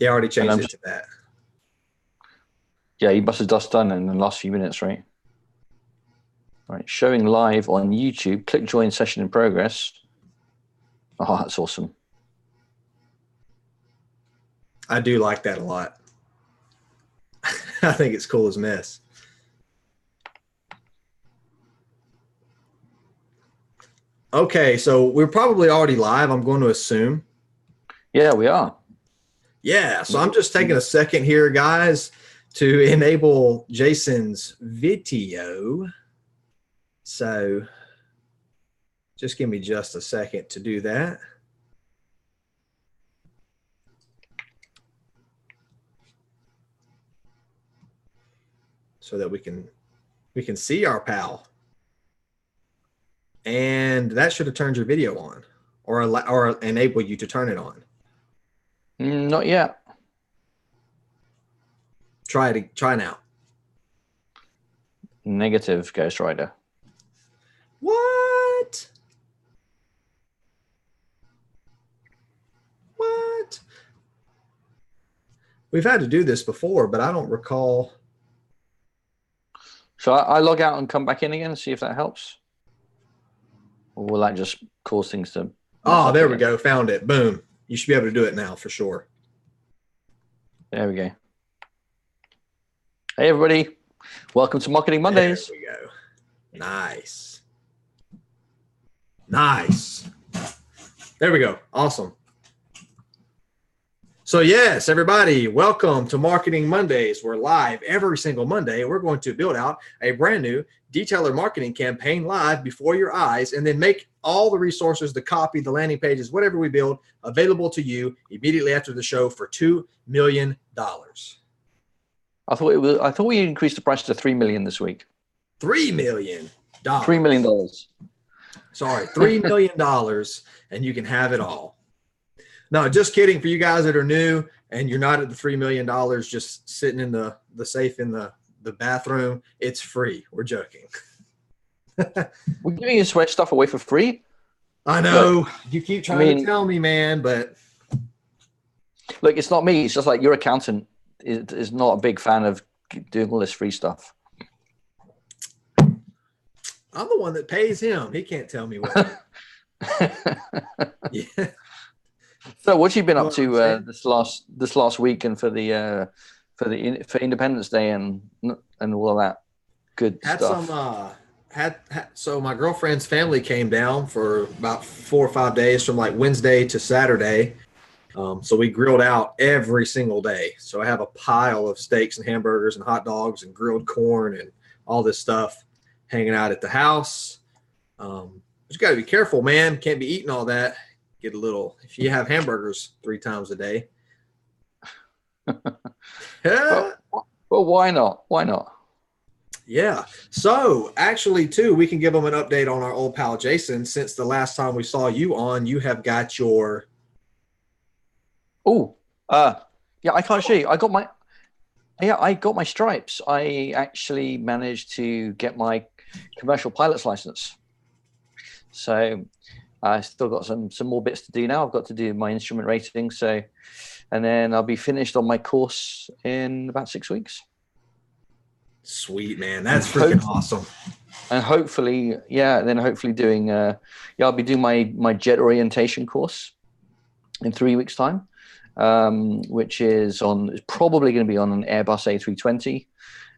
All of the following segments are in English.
They already And changed it to that. Yeah, you must have just done it in the last few minutes, right? Right, showing live on YouTube. Click join session in progress. Oh, that's awesome. I do like that a lot. I think it's cool as mess. Okay, so we're probably already live, I'm going to assume. Yeah, we are. Yeah, so I'm just taking a second here, guys, to enable Jason's video. So just give me just a second to do that. So that we can see our pal. And that should have turned your video on or enable you to turn it on. Not yet. Try now. Negative, Ghost Rider. What? What? We've had to do this before, but I don't recall. So I log out and come back in again and see if that helps? Or will that just cause things to... Oh, there we go. Found it. Boom. You should be able to do it now for sure. There we go. Hey, everybody. Welcome to Marketing Mondays. There we go. Nice. Nice. There we go. Awesome. So yes, everybody, welcome to Marketing Mondays. We're live every single Monday. We're going to build out a brand new detailer marketing campaign live before your eyes and then make all the resources, the copy, the landing pages, whatever we build available to you immediately after the show for $2 million. I thought we increased the price to $3 million this week. $3 million. $3 million. Sorry, $3 million, and you can have it all. No, just kidding. For you guys that are new and you're not at the $3 million just sitting in the safe in the bathroom, it's free. We're joking. We're giving you Sweat stuff away for free. I know. You keep trying to tell me, man, but look, it's not me. It's just like your accountant is not a big fan of doing all this free stuff. I'm the one that pays him. He can't tell me what. Yeah. So, what you been up to this last week and for Independence Day and all of that good stuff? So my girlfriend's family came down for about 4 or 5 days from like Wednesday to Saturday. So we grilled out every single day. So I have a pile of steaks and hamburgers and hot dogs and grilled corn and all this stuff hanging out at the house. You got to be careful, man. Can't be eating all that. Get a little, if you have hamburgers 3 times a day. Well, why not? Why not? Yeah. So actually, too, we can give them an update on our old pal Jason. Since the last time we saw you on, you have got your. Yeah, I can't show you. I got my stripes. I actually managed to get my commercial pilot's license. So I still got some more bits to do now. I've got to do my instrument rating. So, and then I'll be finished on my course in about 6 weeks. Sweet, man. That's freaking awesome. And hopefully, doing, I'll be doing my jet orientation course in 3 weeks' time, which is probably going to be on an Airbus A320.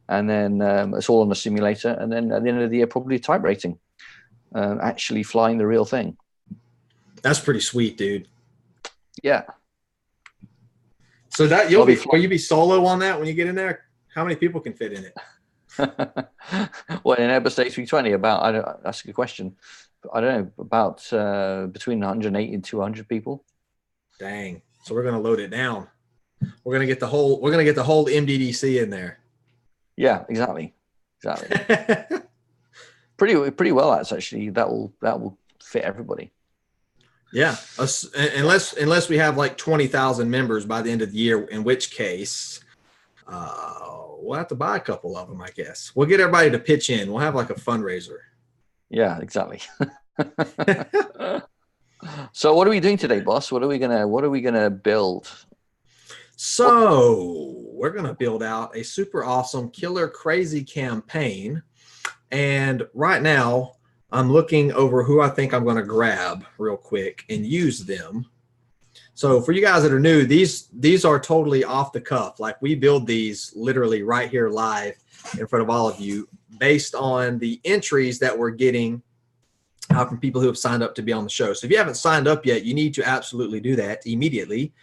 And then it's all on a simulator. And then at the end of the year, probably type rating, actually flying the real thing. That's pretty sweet, dude. Yeah. So will you be solo on that when you get in there? How many people can fit in it? Well, in Airbus A320, that's a good question. I don't know, about between 180 and 200 people. Dang. So we're going to load it down. We're going to get the whole MDDC in there. Yeah, exactly. Pretty well. That's actually, that will fit everybody. Yeah. Unless we have like 20,000 members by the end of the year, in which case, we'll have to buy a couple of them, I guess. We'll get everybody to pitch in. We'll have like a fundraiser. Yeah, exactly. So what are we doing today, boss? What are we gonna build? So we're going to build out a super awesome, killer, crazy campaign. And right now, I'm looking over who I think I'm going to grab real quick and use them. So for you guys that are new, these are totally off the cuff. Like we build these literally right here live in front of all of you based on the entries that we're getting from people who have signed up to be on the show. So if you haven't signed up yet, you need to absolutely do that immediately.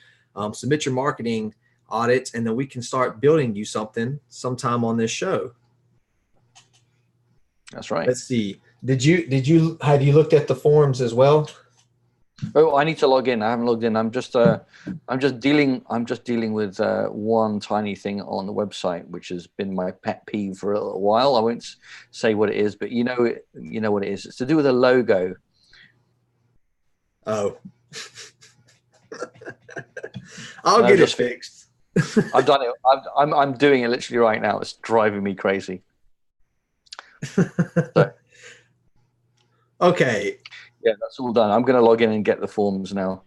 Submit your marketing audits, and then we can start building you something sometime on this show. That's right. Let's see. Have you looked at the forms as well? Oh, I need to log in. I haven't logged in. I'm just dealing with one tiny thing on the website, which has been my pet peeve for a while. I won't say what it is, but you know what it is. It's to do with a logo. Oh, I'll get it fixed. I've done it. I'm doing it literally right now. It's driving me crazy. So. Okay. Yeah, that's all done. I'm going to log in and get the forms now.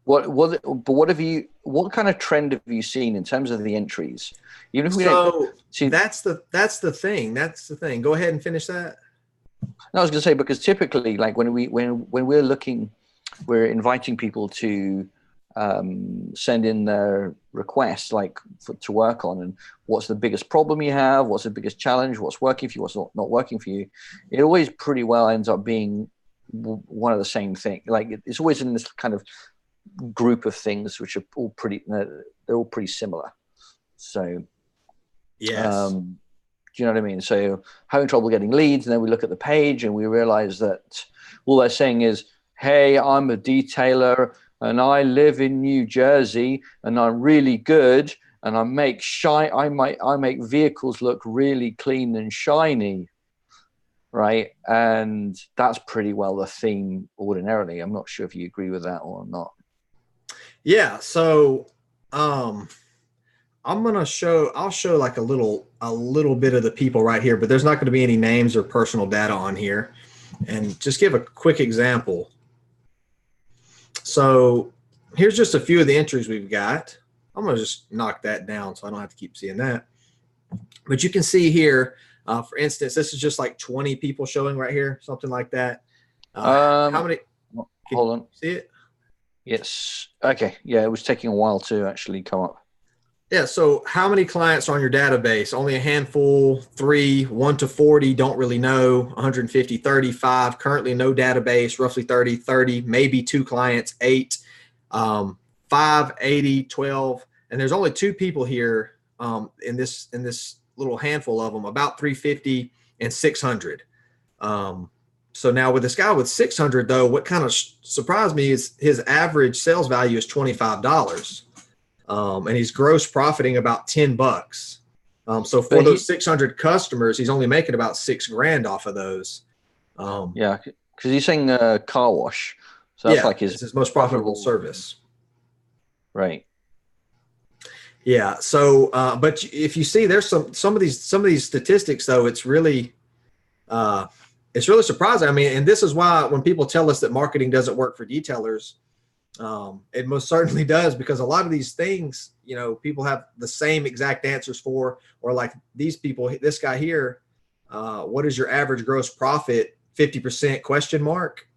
What kind of trend have you seen in terms of the entries? Even if we don't see, that's the thing. That's the thing. Go ahead and finish that. No, I was going to say, because typically, like when we're looking, we're inviting people to send in their requests, like to work on, and what's the biggest problem you have, what's the biggest challenge, what's working for you, what's not working for you. It always pretty well ends up being one of the same thing. Like it's always in this kind of group of things which are all they're all pretty similar. So yes. Do you know what I mean? So having trouble getting leads, and then we look at the page and we realize that all they're saying is, hey, I'm a detailer and I live in New Jersey and I'm really good and I make vehicles look really clean and shiny, right? And that's pretty well the theme ordinarily. I'm not sure if you agree with that or not. Yeah, so I'll show like a little bit of the people right here, but there's not going to be any names or personal data on here. And just give a quick example. So here's just a few of the entries we've got. I'm going to just knock that down so I don't have to keep seeing that. But you can see here, for instance, this is just like 20 people showing right here, something like that. How many? Hold on. See it? Yes. Okay. Yeah, it was taking a while to actually come up. Yeah. So how many clients are on your database? Only a handful, 3, 1 to 40, don't really know, 150, 35, currently no database, roughly 30, maybe 2 clients, 8, 5, 80, 12. And there's only 2 people here in this little handful of them, about 350 and 600. So now with this guy with 600 though, what kind of surprised me is his average sales value is $25. And he's gross profiting about $10. So for those 600 customers, he's only making about $6,000 off of those. Yeah, because he's saying car wash, so that's like his most profitable service, right? Yeah. So, but if you see, there's some of these statistics though, it's really surprising. I mean, and this is why when people tell us that marketing doesn't work for detailers, it most certainly does, because a lot of these things, people have the same exact answers for, or like these people, this guy here, what is your average gross profit? 50% question mark,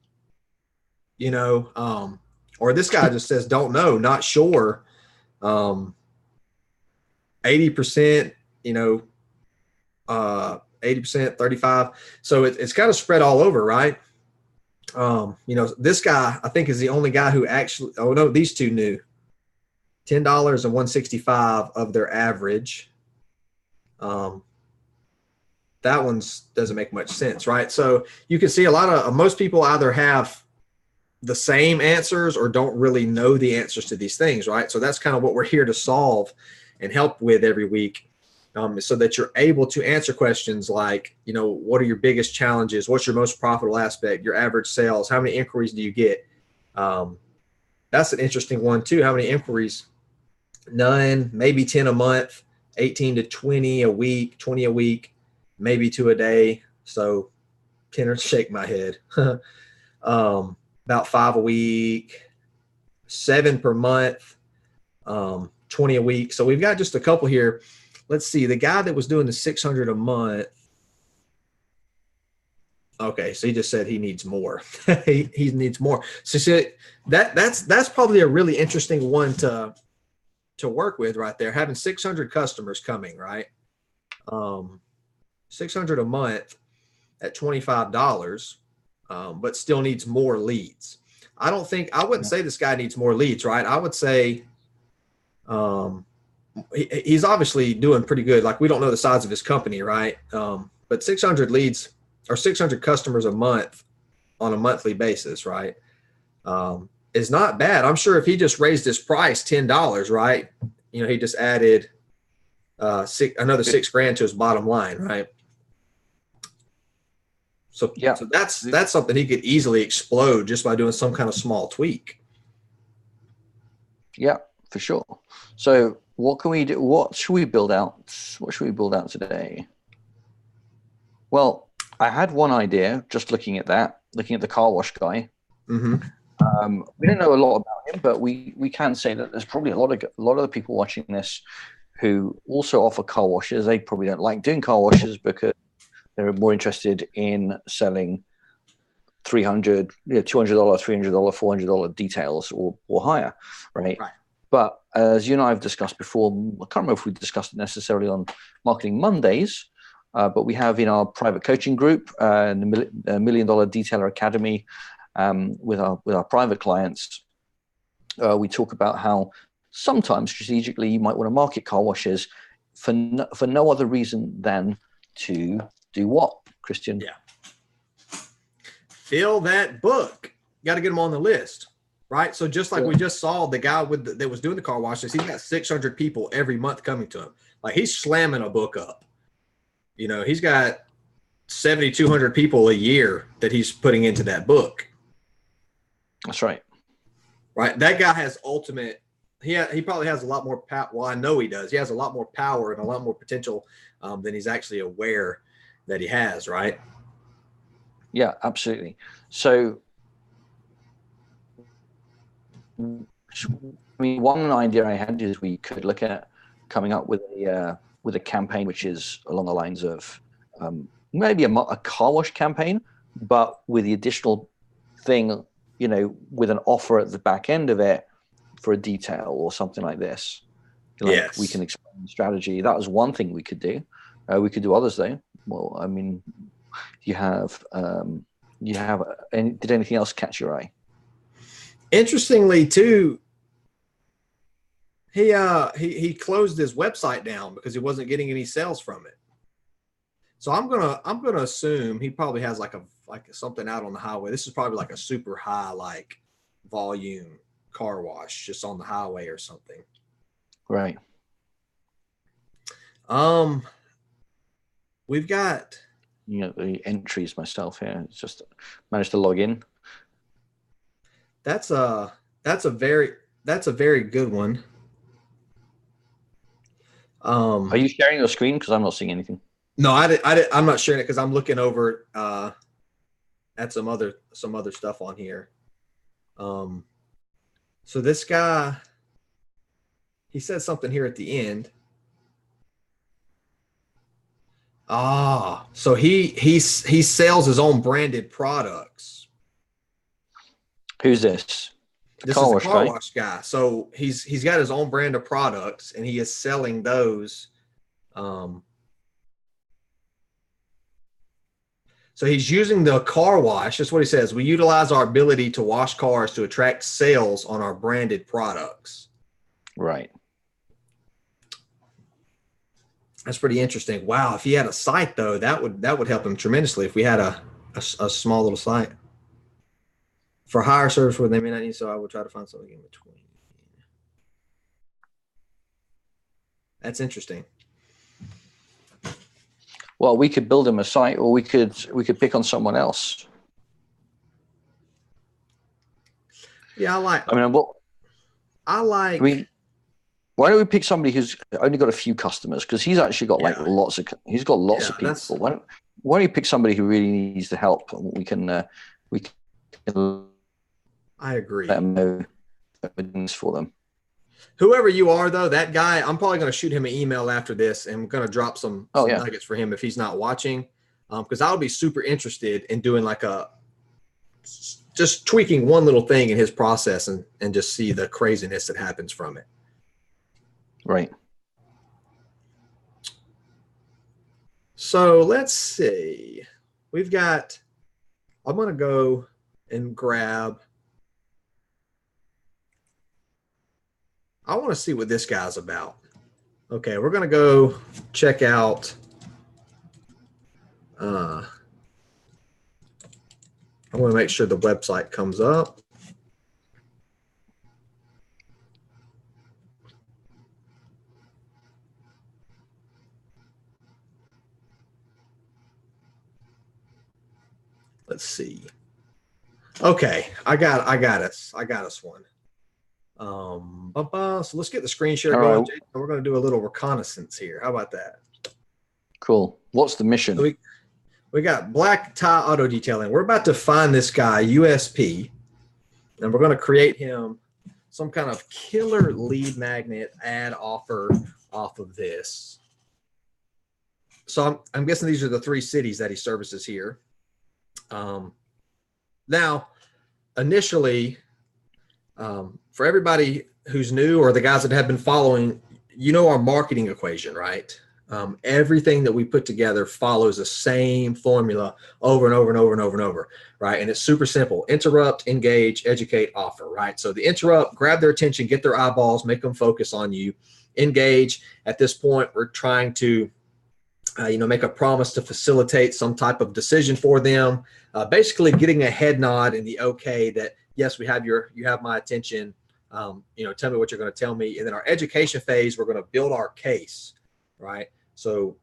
or this guy just says, don't know, not sure. 80%, 80%, 35. So it's kind of spread all over, right? This guy, I think, is the only guy who actually, these 2 knew $10 and $165 of their average. That one's doesn't make much sense, right? So you can see most people either have the same answers or don't really know the answers to these things, right? So that's kind of what we're here to solve and help with every week. So that you're able to answer questions like, what are your biggest challenges? What's your most profitable aspect? Your average sales? How many inquiries do you get? That's an interesting one too. How many inquiries? None, maybe 10 a month, 18 to 20 a week, 20 a week, maybe 2 a day. So 10 or shake my head. About 5 a week. 7 per month, 20 a week. So we've got just a couple here. Let's see. The guy that was doing the 600 a month. Okay, so he just said he needs more. he needs more. So that's probably a really interesting one to work with right there. Having 600 customers coming, right? 600 a month at $25, but still needs more leads. I wouldn't say this guy needs more leads, right? I would say he's obviously doing pretty good. Like, we don't know the size of his company, right? But 600 leads or 600 customers a month on a monthly basis, right? Is not bad. I'm sure if he just raised his price $10, right? He just added another $6,000 to his bottom line, right? So that's something he could easily explode just by doing some kind of small tweak. Yeah, for sure. So what can we do? What should we build out? What should we build out today? Well, I had one idea just looking at the car wash guy. Mm-hmm. We don't know a lot about him, but we can say that there's probably a lot of the people watching this who also offer car washes. They probably don't like doing car washes because they're more interested in selling $300, $200, $300, $400 details or higher, right? But as you and I have discussed before, I can't remember if we discussed it necessarily on Marketing Mondays, but we have in our private coaching group, the $1 Million Detailer Academy, with our private clients, we talk about how sometimes strategically you might want to market car washes for no other reason than to do what, Christian? Yeah. Fill that book. Got to get them on the list, right? So just like we just saw the guy that was doing the car washes, he's got 600 people every month coming to him. Like, he's slamming a book up. He's got 7,200 people a year that he's putting into that book. That's right. Right. That guy has ultimate. He probably has a lot more power. Well, I know he does. He has a lot more power and a lot more potential than he's actually aware that he has. Right. Yeah, absolutely. So, one idea I had is we could look at coming up with a campaign which is along the lines of maybe a car wash campaign, but with the additional thing, with an offer at the back end of it for a detail or something like this. Yes. We can explain the strategy. That was one thing we could do. We could do others though. Well, I mean, did anything else catch your eye? Interestingly, too, he closed his website down because he wasn't getting any sales from it. So I'm gonna assume he probably has like something out on the highway. This is probably like a super high volume car wash just on the highway or something. Right. We've got the entries myself here. It's just managed to log in. That's a very good one. Are you sharing your screen? Because I'm not seeing anything. No, I'm not sharing it because I'm looking over at some other stuff on here. So this guy, he said something here at the end. So he sells his own branded products. Who's this? This is a car wash guy. So he's got his own brand of products and he is selling those. So he's using the car wash. That's what he says. We utilize our ability to wash cars to attract sales on our branded products. Right. That's pretty interesting. Wow. If he had a site though, that would help him tremendously. If we had a small little site for hire service where they may not need. So I would try to find something in between. That's interesting. Well, we could build him a site, or we could pick on someone else. Yeah, why don't we pick somebody who's only got a few customers? Because he's actually got lots of people. Why don't you pick somebody who really needs the help? And we can I agree. Let them know for them. Whoever you are, though, that guy, I'm probably going to shoot him an email after this, and I'm going to drop some nuggets for him if he's not watching, because I'll be super interested in doing like just tweaking one little thing in his process and just see the craziness that happens from it. Right. So let's see. I'm going to go and grab. I want to see what this guy's about. Okay, we're going to go check out. I want to make sure the website comes up. Let's see. Okay, I got us one. So let's get the screen share going. Right. We're going to do a little reconnaissance here. How about that? Cool. What's the mission? So we got Black Tie Auto Detailing. We're about to find this guy, USP, and we're going to create him some kind of killer lead magnet ad offer off of this. So I'm guessing these are the 3 cities that he services here. Now, initially, for everybody who's new or the guys that have been following, you know our marketing equation, right? Everything that we put together follows the same formula over and over and over and over and over, right? And it's super simple. Interrupt, engage, educate, offer, right? So the interrupt, grab their attention, get their eyeballs, make them focus on you. Engage, at this point, we're trying to make a promise to facilitate some type of decision for them, basically getting a head nod and the okay that, yes, you have my attention. Tell me what you're going to tell me. And then our education phase, we're going to build our case, right? So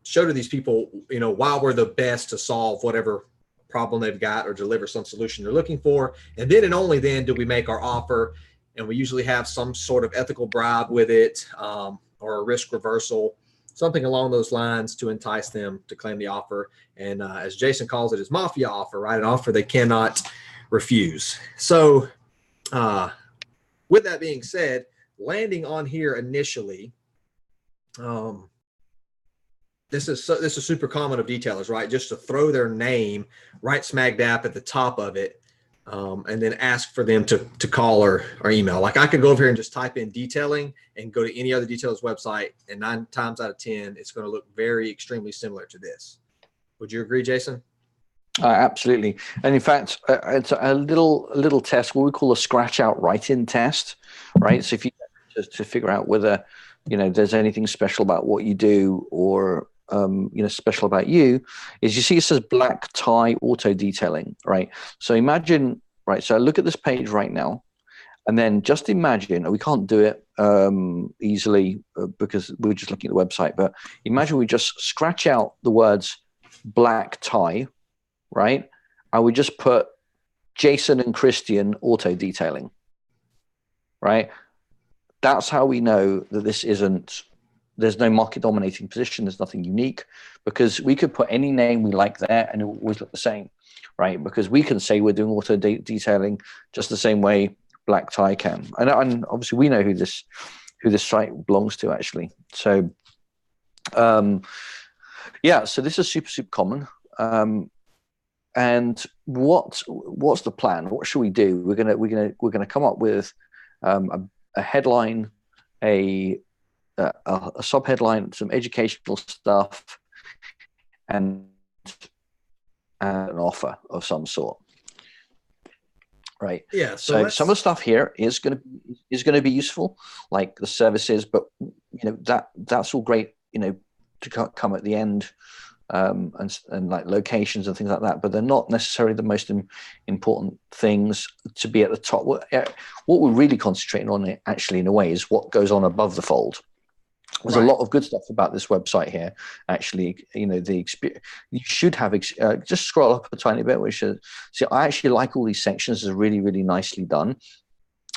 show to these people, why we're the best to solve whatever problem they've got or deliver some solution they're looking for. And then and only then do we make our offer. And we usually have some sort of ethical bribe with it, or a risk reversal, something along those lines to entice them to claim the offer. And as Jason calls it, is mafia offer, right? An offer they cannot refuse. So with that being said, landing on here initially, this is super common of detailers, right? Just to throw their name right smack dab at the top of it, and then ask for them to call or email. Like I could go over here and just type in detailing and go to any other detailers website, and 9 times out of 10, it's going to look very extremely similar to this. Would you agree, Jason? Absolutely. And in fact, it's a little test, what we call a scratch out write-in test, right? So if you to figure out whether, there's anything special about what you do or, special about you, is you see it says Black Tie Auto Detailing, right? So imagine, right? So look at this page right now, and then just imagine, we can't do it easily because we're just looking at the website, but imagine we just scratch out the words black tie, right? I would just put Jason and Christian Auto Detailing, right? That's how we know that there's no market dominating position. There's nothing unique, because we could put any name we like there and it will always look the same, right? Because we can say we're doing auto detailing just the same way Black Tie can. And obviously we know who this site belongs to actually. So, so this is super, super common. And what's the plan? What should we do? We're gonna come up with a headline, a subheadline, some educational stuff, and an offer of some sort. Right. Yeah. So some of the stuff here is going to be useful, like the services, but that's all great, to come at the end, and like locations and things like that, but they're not necessarily the most important things to be at the top. What we're really concentrating on, actually, in a way, is what goes on above the fold. There's a lot of good stuff about this website here. Actually, the experience, you should have, just scroll up a tiny bit, see, I actually like all these sections. Are really, really nicely done.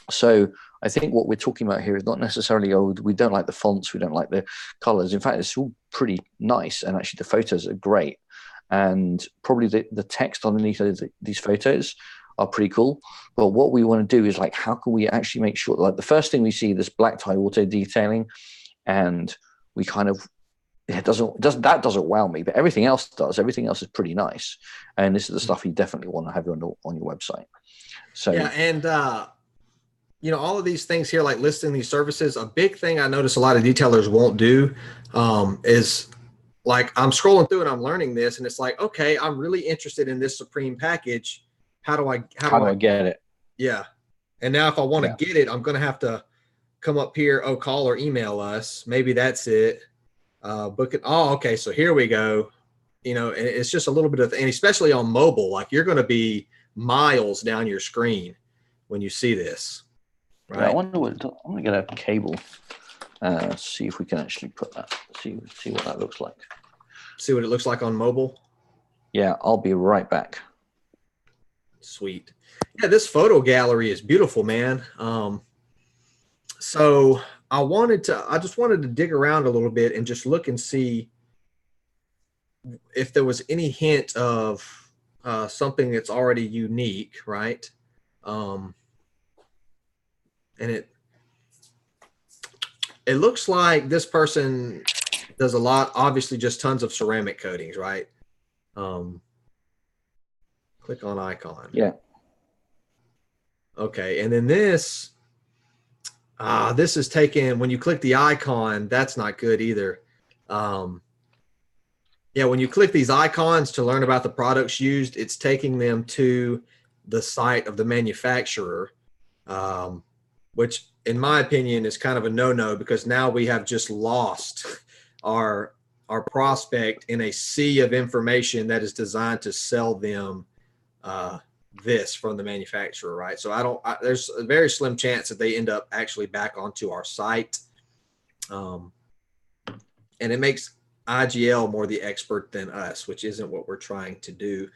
So I think what we're talking about here is not necessarily, we don't like the fonts, we don't like the colors. In fact, it's all pretty nice, and actually the photos are great. And probably the text underneath these photos are pretty cool. But what we want to do is like, how can we actually make sure, like the first thing we see this black tie auto detailing, and we kind of, it doesn't wow me, but everything else does. Everything else is pretty nice, and this is the stuff you definitely want to have on your website. So yeah, and all of these things here, like listing these services, a big thing I notice a lot of detailers won't do is like I'm scrolling through and I'm learning this, and it's like, okay, I'm really interested in this Supreme package. How do I get it? Yeah, and now if I want to get it, I'm going to have to come up here. Oh, call or email us. Maybe that's it. Book it. Oh, okay. So here we go. It's just a little bit of, and especially on mobile, like you're going to be miles down your screen when you see this. Right. Yeah, I want to get a cable. See if we can actually put that. See what that looks like. See what it looks like on mobile. Yeah, I'll be right back. Sweet. Yeah, this photo gallery is beautiful, man. So I just wanted to dig around a little bit and just look and see if there was any hint of something that's already unique, right? And it looks like this person does a lot, obviously just tons of ceramic coatings, right? Click on icon. Yeah. Okay, and then this is taken, when you click the icon, that's not good either. Yeah, when you click these icons to learn about the products used, it's taking them to the site of the manufacturer, which in my opinion is kind of a no-no, because now we have just lost our prospect in a sea of information that is designed to sell them this from the manufacturer, right? So there's a very slim chance that they end up actually back onto our site. And it makes IGL more the expert than us, which isn't what we're trying to do.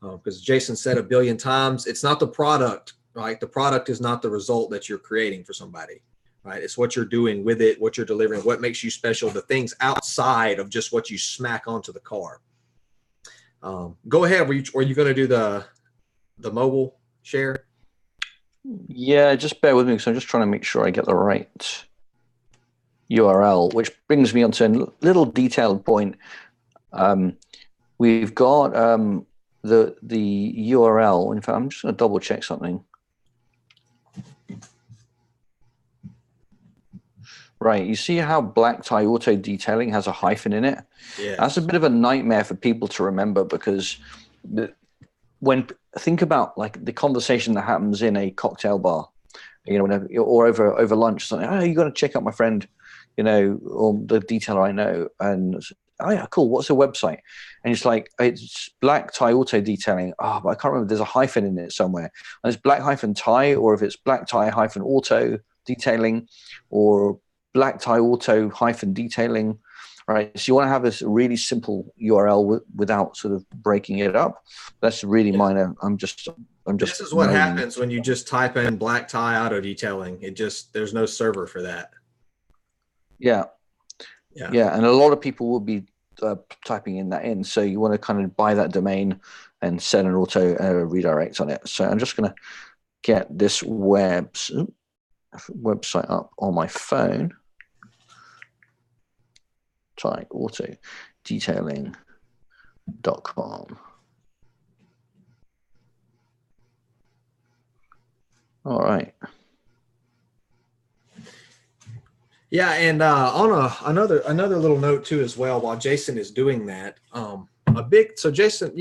Because Jason said 1 billion times, it's not the product, right? The product is not the result that you're creating for somebody, right? It's what you're doing with it, what you're delivering, what makes you special, the things outside of just what you smack onto the car. Go ahead. Were you going to do the mobile share? Yeah, just bear with me because I'm just trying to make sure I get the right URL, which brings me on to a little detailed point. We've got the URL. In fact, I'm just going to double check something. Right, you see how black tie auto detailing has a hyphen in it? Yeah. That's a bit of a nightmare for people to remember, because think about like the conversation that happens in a cocktail bar, or over lunch, something. Oh, you got to check out my friend, or the detailer I know, and oh yeah, cool. What's the website? And it's like, it's black tie auto detailing. Oh, but I can't remember. There's a hyphen in it somewhere. And it's black hyphen tie, or if it's black tie hyphen auto detailing, or black tie auto hyphen detailing. Right, so you want to have this really simple URL without sort of breaking it up. That's really minor. I'm just. This is what happens when you just type in black tie auto detailing. There's no server for that. Yeah, and a lot of people will be typing in that. So you want to kind of buy that domain and set an auto redirect on it. So I'm just going to get this website up on my phone. Type auto detailing.com. All right. Yeah, and on another little note too as well, while Jason is doing that, Jason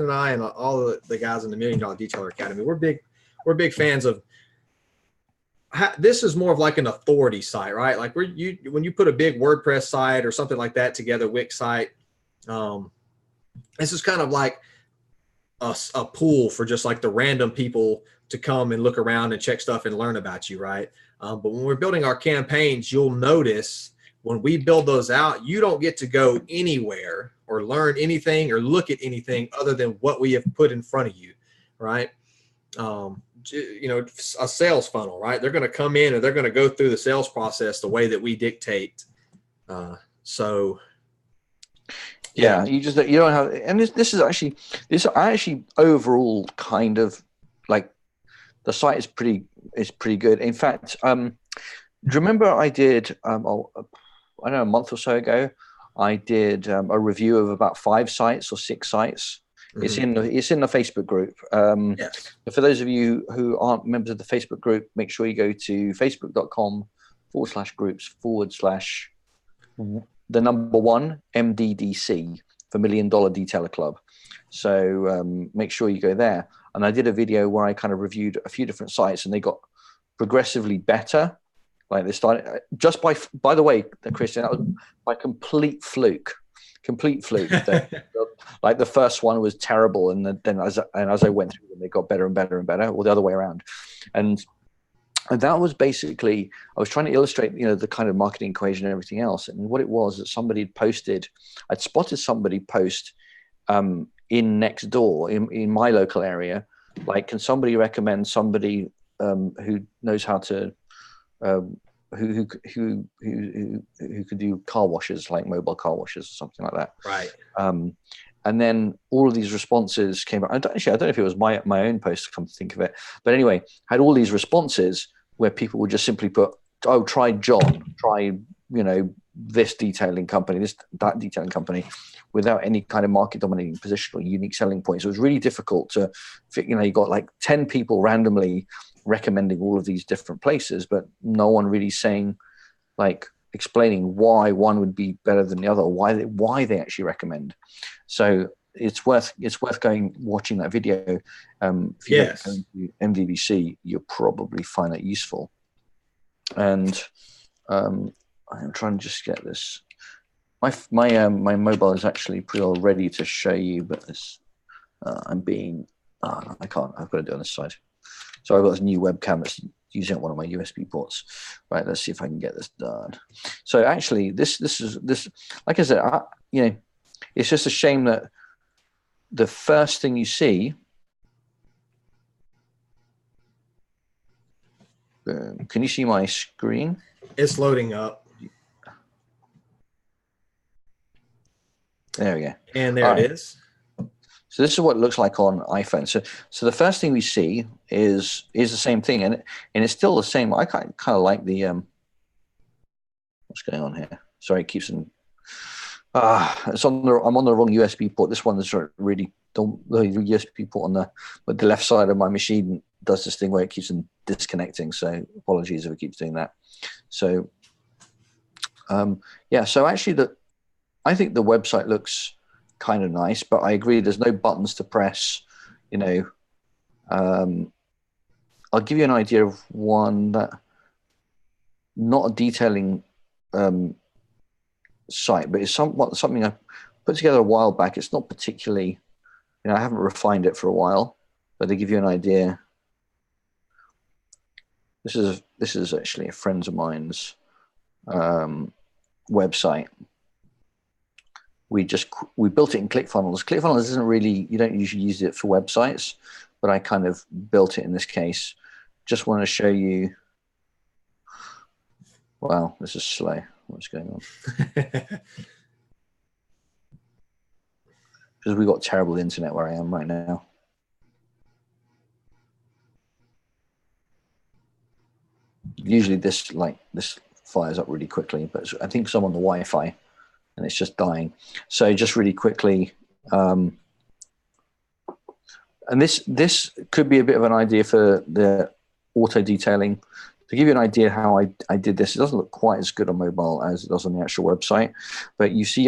and I and all the guys in the $1 Million Detailer Academy, we're big fans of. This is more of like an authority site, right? Like when you put a big WordPress site or something like that together, Wix site, this is kind of like a pool for just like the random people to come and look around and check stuff and learn about you, right? But when we're building our campaigns, you'll notice when we build those out, you don't get to go anywhere or learn anything or look at anything other than what we have put in front of you, right? A sales funnel, right? They're going to come in and they're going to go through the sales process the way that we dictate. You don't have, and this I actually overall kind of like the site is pretty good. In fact, do you remember I did I don't know, a month or so ago, I did a review of about 5 sites or 6 sites. Mm-hmm. It's in the Facebook group. Yes. For those of you who aren't members of the Facebook group, make sure you go to facebook.com/groups/ the number 1 MDDC for $1 Million Detailer Club. So make sure you go there. And I did a video where I kind of reviewed a few different sites, and they got progressively better. Like they started just by the way, Christian, that was by complete fluke. Like the first one was terrible, and then as I went through them, they got better and better and better, or the other way around. And that was basically, I was trying to illustrate, the kind of marketing equation and everything else. And what it was that somebody had posted, I'd spotted somebody post in Nextdoor in my local area, like, can somebody recommend somebody who knows how to who could do car washes, like mobile car washes or something like that. Right. And then all of these responses came out. I don't know if it was my own post, to come to think of it. But anyway, I had all these responses where people would just simply put, oh, try John, try, this detailing company, that detailing company, without any kind of market dominating position or unique selling points. It was really difficult to fit, you got like 10 people randomly recommending all of these different places, but no one really saying, like, explaining why one would be better than the other, why they actually recommend. So it's worth watching that video. If you Yes. go to MVVC, you'll probably find that useful. And I'm trying to just get this. My mobile is actually pretty all ready to show you, but this I can't. I've got to do it on this side. So I've got this new webcam that's using one of my USB ports. Right, let's see if I can get this done. So actually, this like I said, it's just a shame that the first thing you see. Can you see my screen? It's loading up. There we go. And there it is. So this is what it looks like on iPhone. So the first thing we see is the same thing, and it's still the same. I kind of like the what's going on here. Sorry, it keeps on. I'm on the wrong USB port. This one is really the USB port on the left side of my machine does this thing where it keeps on disconnecting. So apologies if it keeps doing that. So so actually I think the website looks kind of nice, but I agree there's no buttons to press. I'll give you an idea of one that, not a detailing site, but it's something I put together a while back. It's not particularly, I haven't refined it for a while, but to give you an idea, this is actually a friend of mine's website. We built it in ClickFunnels. ClickFunnels isn't really, you don't usually use it for websites, but I kind of built it in this case. Just want to show you. Wow, this is slow. What's going on? Because we've got terrible internet where I am right now. Usually this fires up really quickly, but I think some on the Wi-Fi, and it's just dying. So just really quickly, and this could be a bit of an idea for the auto detailing. To give you an idea how I did this, it doesn't look quite as good on mobile as it does on the actual website, but you see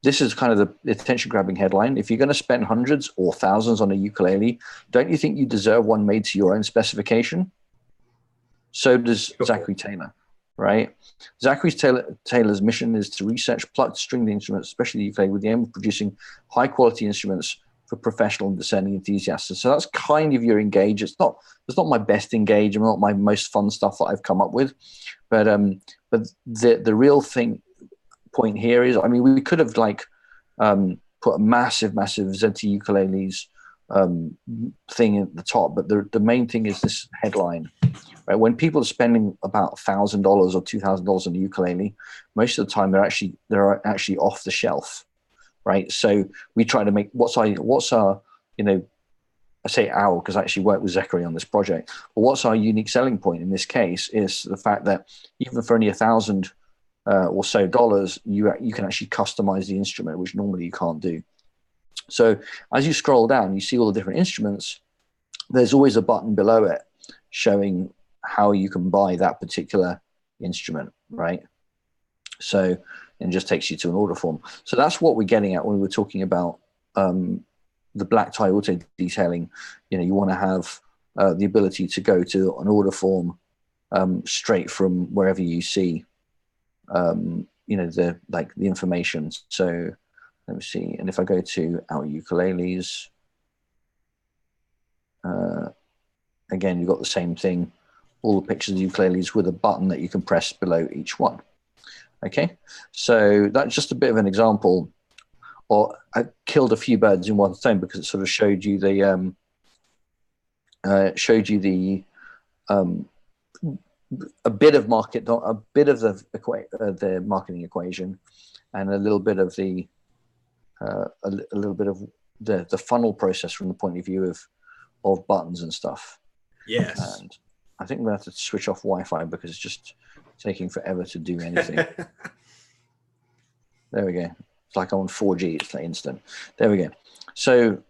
this is kind of the attention-grabbing headline. If you're going to spend hundreds or thousands on a ukulele, don't you think you deserve one made to your own specification? So does Zachary Taylor, right? Zachary Taylor's mission is to research plucked stringed instruments, especially the ukulele, with the aim of producing high-quality instruments for professional and discerning enthusiasts. So that's kind of your engage. It's not my best engage, and not my most fun stuff that I've come up with, but the real point here is, we could have put a massive ZT ukuleles thing at the top, but the main thing is this headline. Right? When people are spending about $1,000 or $2,000 on a ukulele, most of the time they're actually off the shelf, right? So we try to make what's our I say our because I actually worked with Zachary on this project. But what's our unique selling point in this case is the fact that even for only $1,000 or so dollars, you can actually customize the instrument, which normally you can't do. So as you scroll down, you see all the different instruments. There's always a button below it showing how you can buy that particular instrument, right? So it just takes you to an order form. So that's what we're getting at when we were talking about the black tie auto detailing. You want to have the ability to go to an order form straight from wherever you see, the information. So let me see. And if I go to our ukuleles, again, you've got the same thing. All the pictures of ukuleles with a button that you can press below each one. Okay, so that's just a bit of an example. Or I killed a few birds in one stone because it sort of showed you the a bit of the marketing equation, and a little bit of the the funnel process from the point of view of buttons and stuff. Yes. And I think we're going to have to switch off Wi-Fi because it's just taking forever to do anything. There we go. It's like I'm on 4G. It's like instant. There we go. So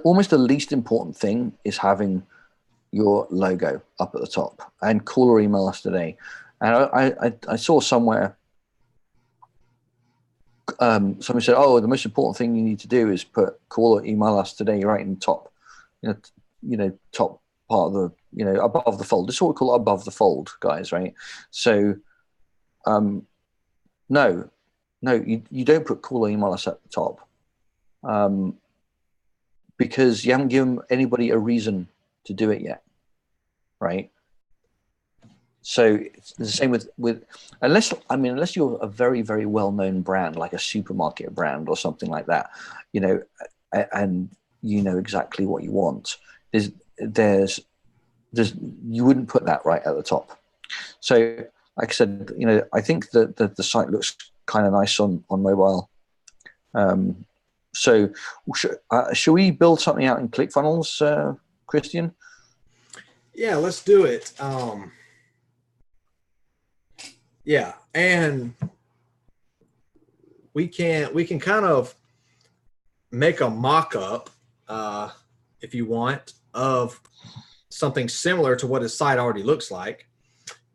almost the least important thing is having your logo up at the top. And call or email us today. And I saw somewhere somebody said, "Oh, the most important thing you need to do is put call or email us today right in the top, top part of the, above the fold." This is what we call above the fold, guys, right? So, no, you don't put call or email us at the top, because you haven't given anybody a reason to do it yet, right? So it's the same with unless you're a very, very well-known brand, like a supermarket brand or something like that, and you know exactly what you want. There's you wouldn't put that right at the top. So like I said, I think that the site looks kind of nice on mobile. So should we build something out in ClickFunnels, Christian? Yeah, let's do it. Yeah, and we can kind of make a mock-up, if you want, of something similar to what his site already looks like,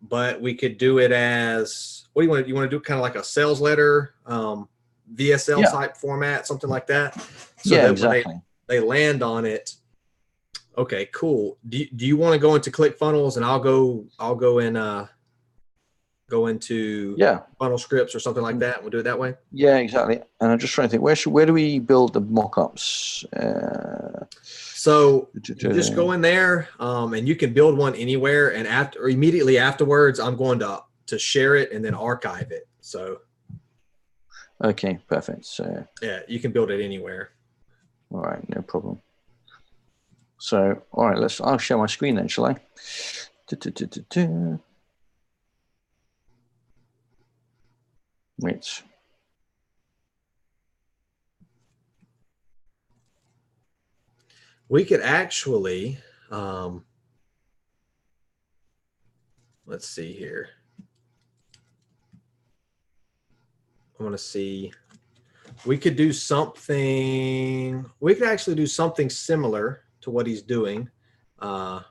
but we could do it as, what do you want? You want to do kind of like a sales letter, VSL type format, something like that. So that exactly. When they land on it. Okay, cool. Do you want to go into ClickFunnels, and I'll go in. Go into funnel scripts or something like that. We'll do it that way. Yeah, exactly. And I'm just trying to think, where do we build the mock-ups? So you just go in there, and you can build one anywhere. And immediately afterwards, I'm going to share it and then archive it. So. Okay, perfect. So. Yeah, you can build it anywhere. All right, no problem. So, all right, I'll share my screen then, shall I? Wait. We could actually, let's see here. I want to see. We could do something. We could actually do something similar to what he's doing, and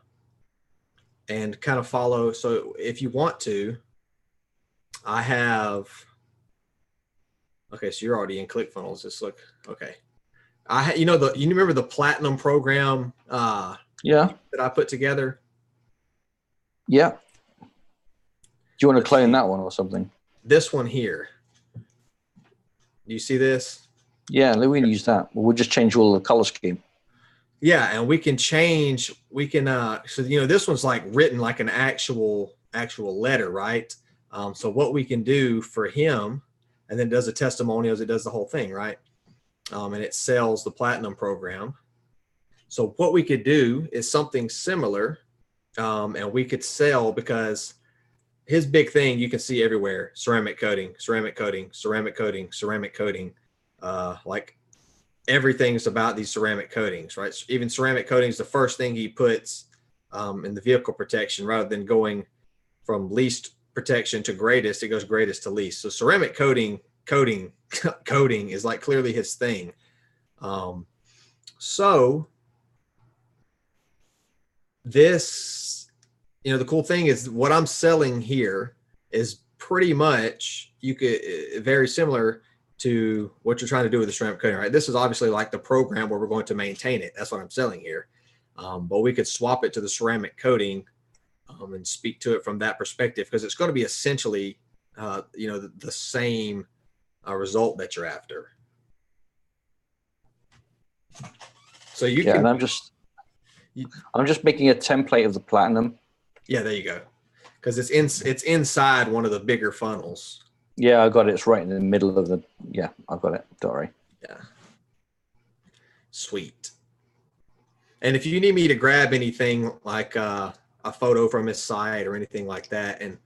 kind of follow. So if you want to, I have. Okay, so you're already in ClickFunnels. Just look. Okay, you remember the Platinum program? That I put together. Yeah. Do you want to clone that one or something? This one here. Do you see this? Yeah, we can use that. We'll just change all the color scheme. Yeah, and we can change. We can. So this one's like written like an actual letter, right? So what we can do for him. And then it does the testimonials, it does the whole thing, right? And it sells the Platinum program. So what we could do is something similar, and we could sell, because his big thing you can see everywhere: ceramic coating, ceramic coating, ceramic coating, ceramic coating. Like everything's about these ceramic coatings, right? Even ceramic coatings, the first thing he puts in the vehicle protection, rather than going from least protection to greatest, it goes greatest to least. So ceramic coating is like clearly his thing. So this, the cool thing is what I'm selling here is pretty much very similar to what you're trying to do with the ceramic coating, right? This is obviously like the program where we're going to maintain it. That's what I'm selling here. But we could swap it to the ceramic coating and speak to it from that perspective, because it's going to be essentially, the same result that you're after. So you can. And I'm just making a template of the platinum. Yeah, there you go. Because it's inside one of the bigger funnels. Yeah, I got it. It's right in the middle of the. Yeah, I've got it. Don't worry. Yeah. Sweet. And if you need me to grab anything like a photo from his site or anything like that and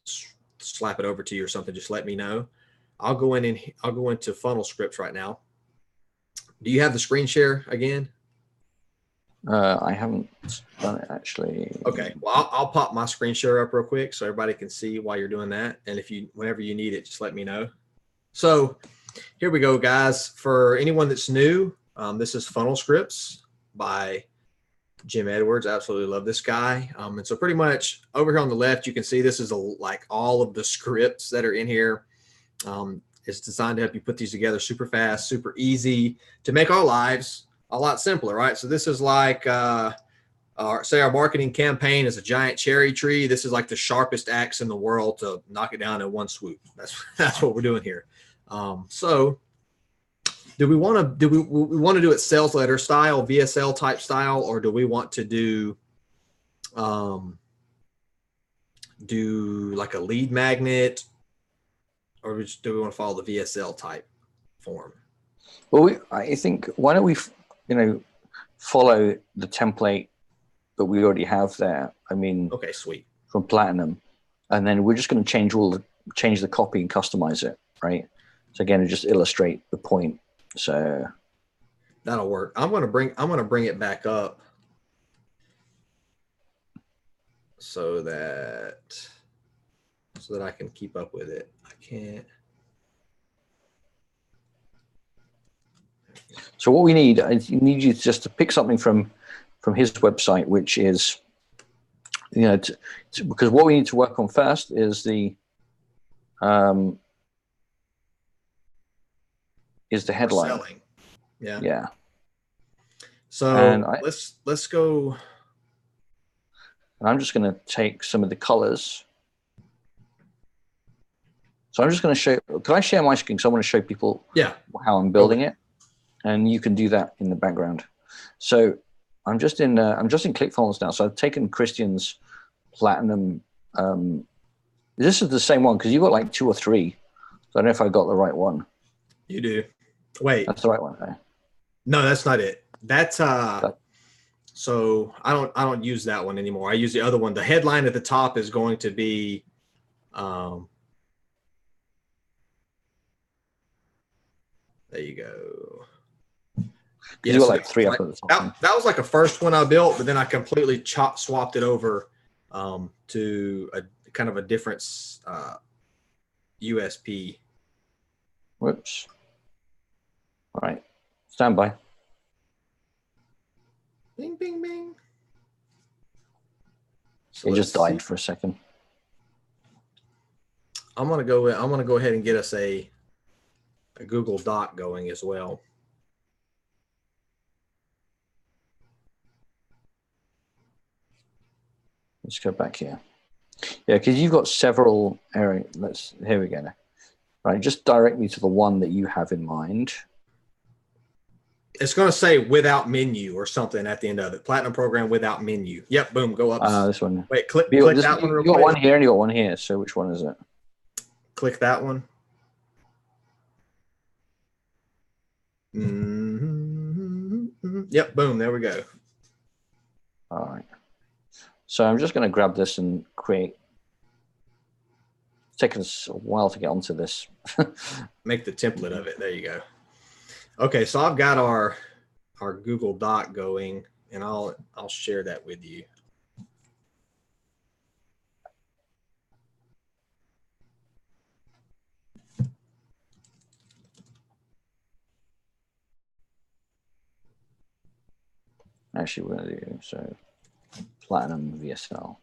slap it over to you or something, just let me know. I'll go into funnel scripts right now. Do you have the screen share again? I haven't done it actually. Okay. Well, I'll pop my screen share up real quick so everybody can see while you're doing that. And whenever you need it, just let me know. So here we go, guys. For anyone that's new, this is Funnel Scripts by Jim Edwards. Absolutely love this guy. And so pretty much over here on the left, you can see this is like all of the scripts that are in here. It's designed to help you put these together super fast, super easy, to make our lives a lot simpler, right? So this is like, say our marketing campaign is a giant cherry tree. This is like the sharpest axe in the world to knock it down in one swoop. That's what we're doing here. So do we want to do it sales letter style, VSL type style, or do we want to do like a lead magnet, or do we want to follow the VSL type form? Well, I think, why don't we, follow the template that we already have there. I mean, okay, sweet. From Platinum, and then we're just going to change the copy and customize it, right? So again, to just illustrate the point. So that'll work. I'm going to bring it back up so that I can keep up with it. I can't. So what we need, I need you just to pick something from his website, which is, because what we need to work on first is the headline. Selling. Yeah. Yeah. So let's go. And I'm just going to take some of the colors. So I'm just going to show. Can I share my screen? Because I want to show people how I'm building it. And you can do that in the background. So I'm just in ClickFunnels now. So I've taken Christian's Platinum. This is the same one because you've got like 2 or 3. So I don't know if I got the right one. You do. Wait. That's the right one. Okay. No, that's not it. That's so I don't use that one anymore. I use the other one. The headline at the top is going to be there you go. Yeah, you got like 3 up at the top. That was like a first one I built, but then I completely swapped it over to a kind of a different USP. Whoops. All right. Stand by. Bing, bing, bing. So it just died for a second. I'm gonna go ahead and get us a Google Doc going as well. Let's go back here. Yeah, because you've got several areas. Here we go now. Right, just direct me to the one that you have in mind. It's going to say without menu or something at the end of it. Platinum program without menu. Yep, boom, go up. This one. Wait, click that one real quick. You got one here and you got one here. So which one is it? Click that one. Mm-hmm. Yep, boom, there we go. All right. So I'm just going to grab this and create. It's taken us a while to get onto this. Make the template of it. There you go. Okay, so I've got our Google Doc going, and I'll share that with you. Actually, we're going to do so Platinum VSL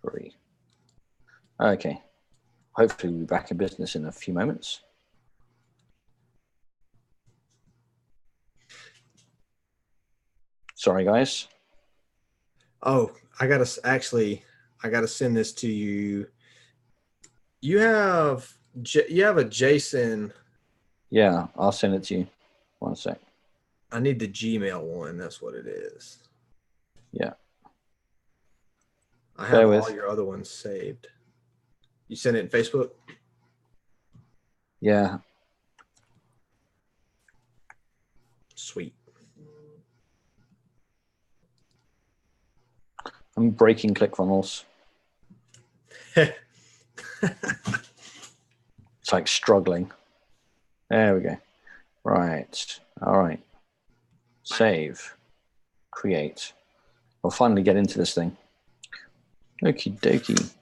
free. Okay. Hopefully we'll be back in business in a few moments. Sorry, guys. Oh, I gotta send this to you. You have a JSON. Yeah, I'll send it to you. One sec. I need the Gmail one. That's what it is. Yeah. I have all your other ones saved. You sent it in Facebook? Yeah. Sweet. I'm breaking ClickFunnels. It's like struggling. There we go. Right. All right. Save. Create. We'll finally get into this thing. Okie dokie.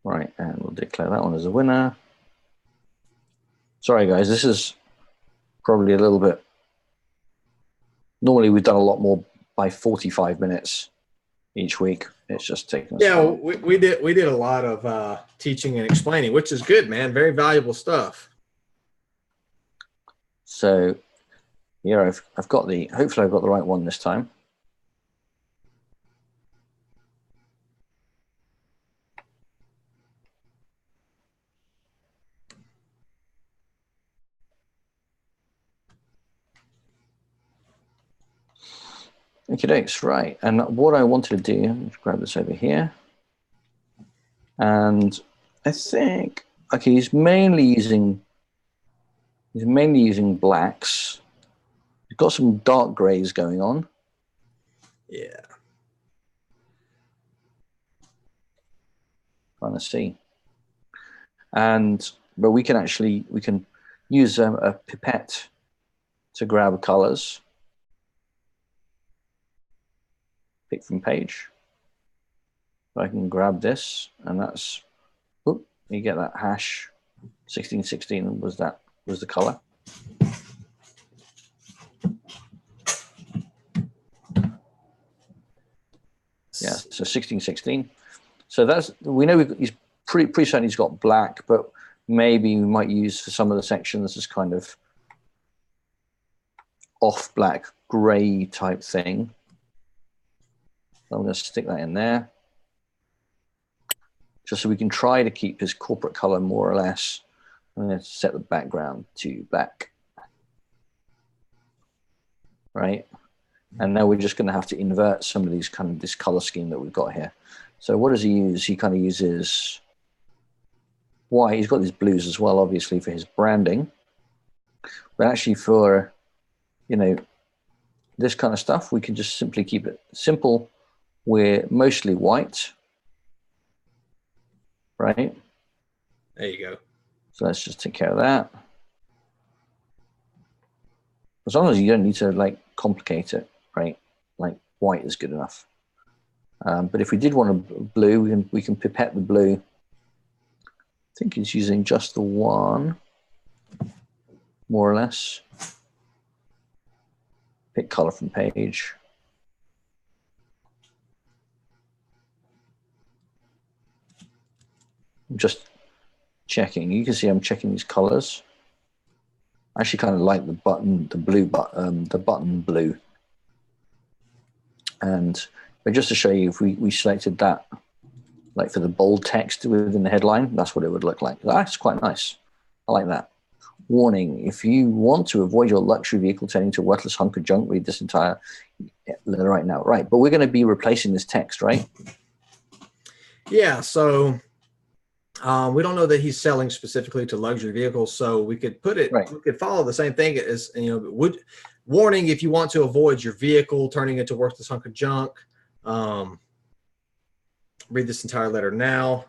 Right, and we'll declare that one as a winner. Sorry, guys, this is probably a little bit. Normally, we've done a lot more by 45 minutes each week. It's just taking us. Yeah, we did a lot of teaching and explaining, which is good, man. Very valuable stuff. So, yeah, I've got the. Hopefully, I've got the right one this time. Okay, thanks. Right, and what I wanted to do, let's grab this over here, and I think he's mainly using blacks. He's got some dark grays going on. Yeah. Trying to see, but we can use a pipette to grab colors. Pick from page. So I can grab this, and that's, you get that hash 1616 was the color. Yeah, so 1616. So that's, we know he's pretty certain he's got black, but maybe we might use for some of the sections this kind of off black gray type thing. I'm going to stick that in there, just so we can try to keep his corporate color more or less. I'm going to set the background to black. Right? And now we're just going to have to invert some of these this color scheme that we've got here. So what does he use? He kind of uses white. He's got these blues as well, obviously, for his branding. But actually for, this kind of stuff, we can just simply keep it simple. We're mostly white, right? There you go. So let's just take care of that. As long as you don't need to complicate it, right? Like white is good enough. But if we did want a blue, we can pipette the blue. I think he's using just the one, more or less. Pick color from page. I'm just checking. You can see I'm checking these colors. I actually kind of like the button blue. But just to show you, if we selected that, like for the bold text within the headline, that's what it would look like. That's quite nice. I like that. Warning, if you want to avoid your luxury vehicle turning into a worthless hunk of junk, read this entire letter right now. Right, but we're going to be replacing this text, right? Yeah, so we don't know that he's selling specifically to luxury vehicles, so we could put it, right. We could follow the same thing as, warning, if you want to avoid your vehicle turning into worthless hunk of junk, read this entire letter now.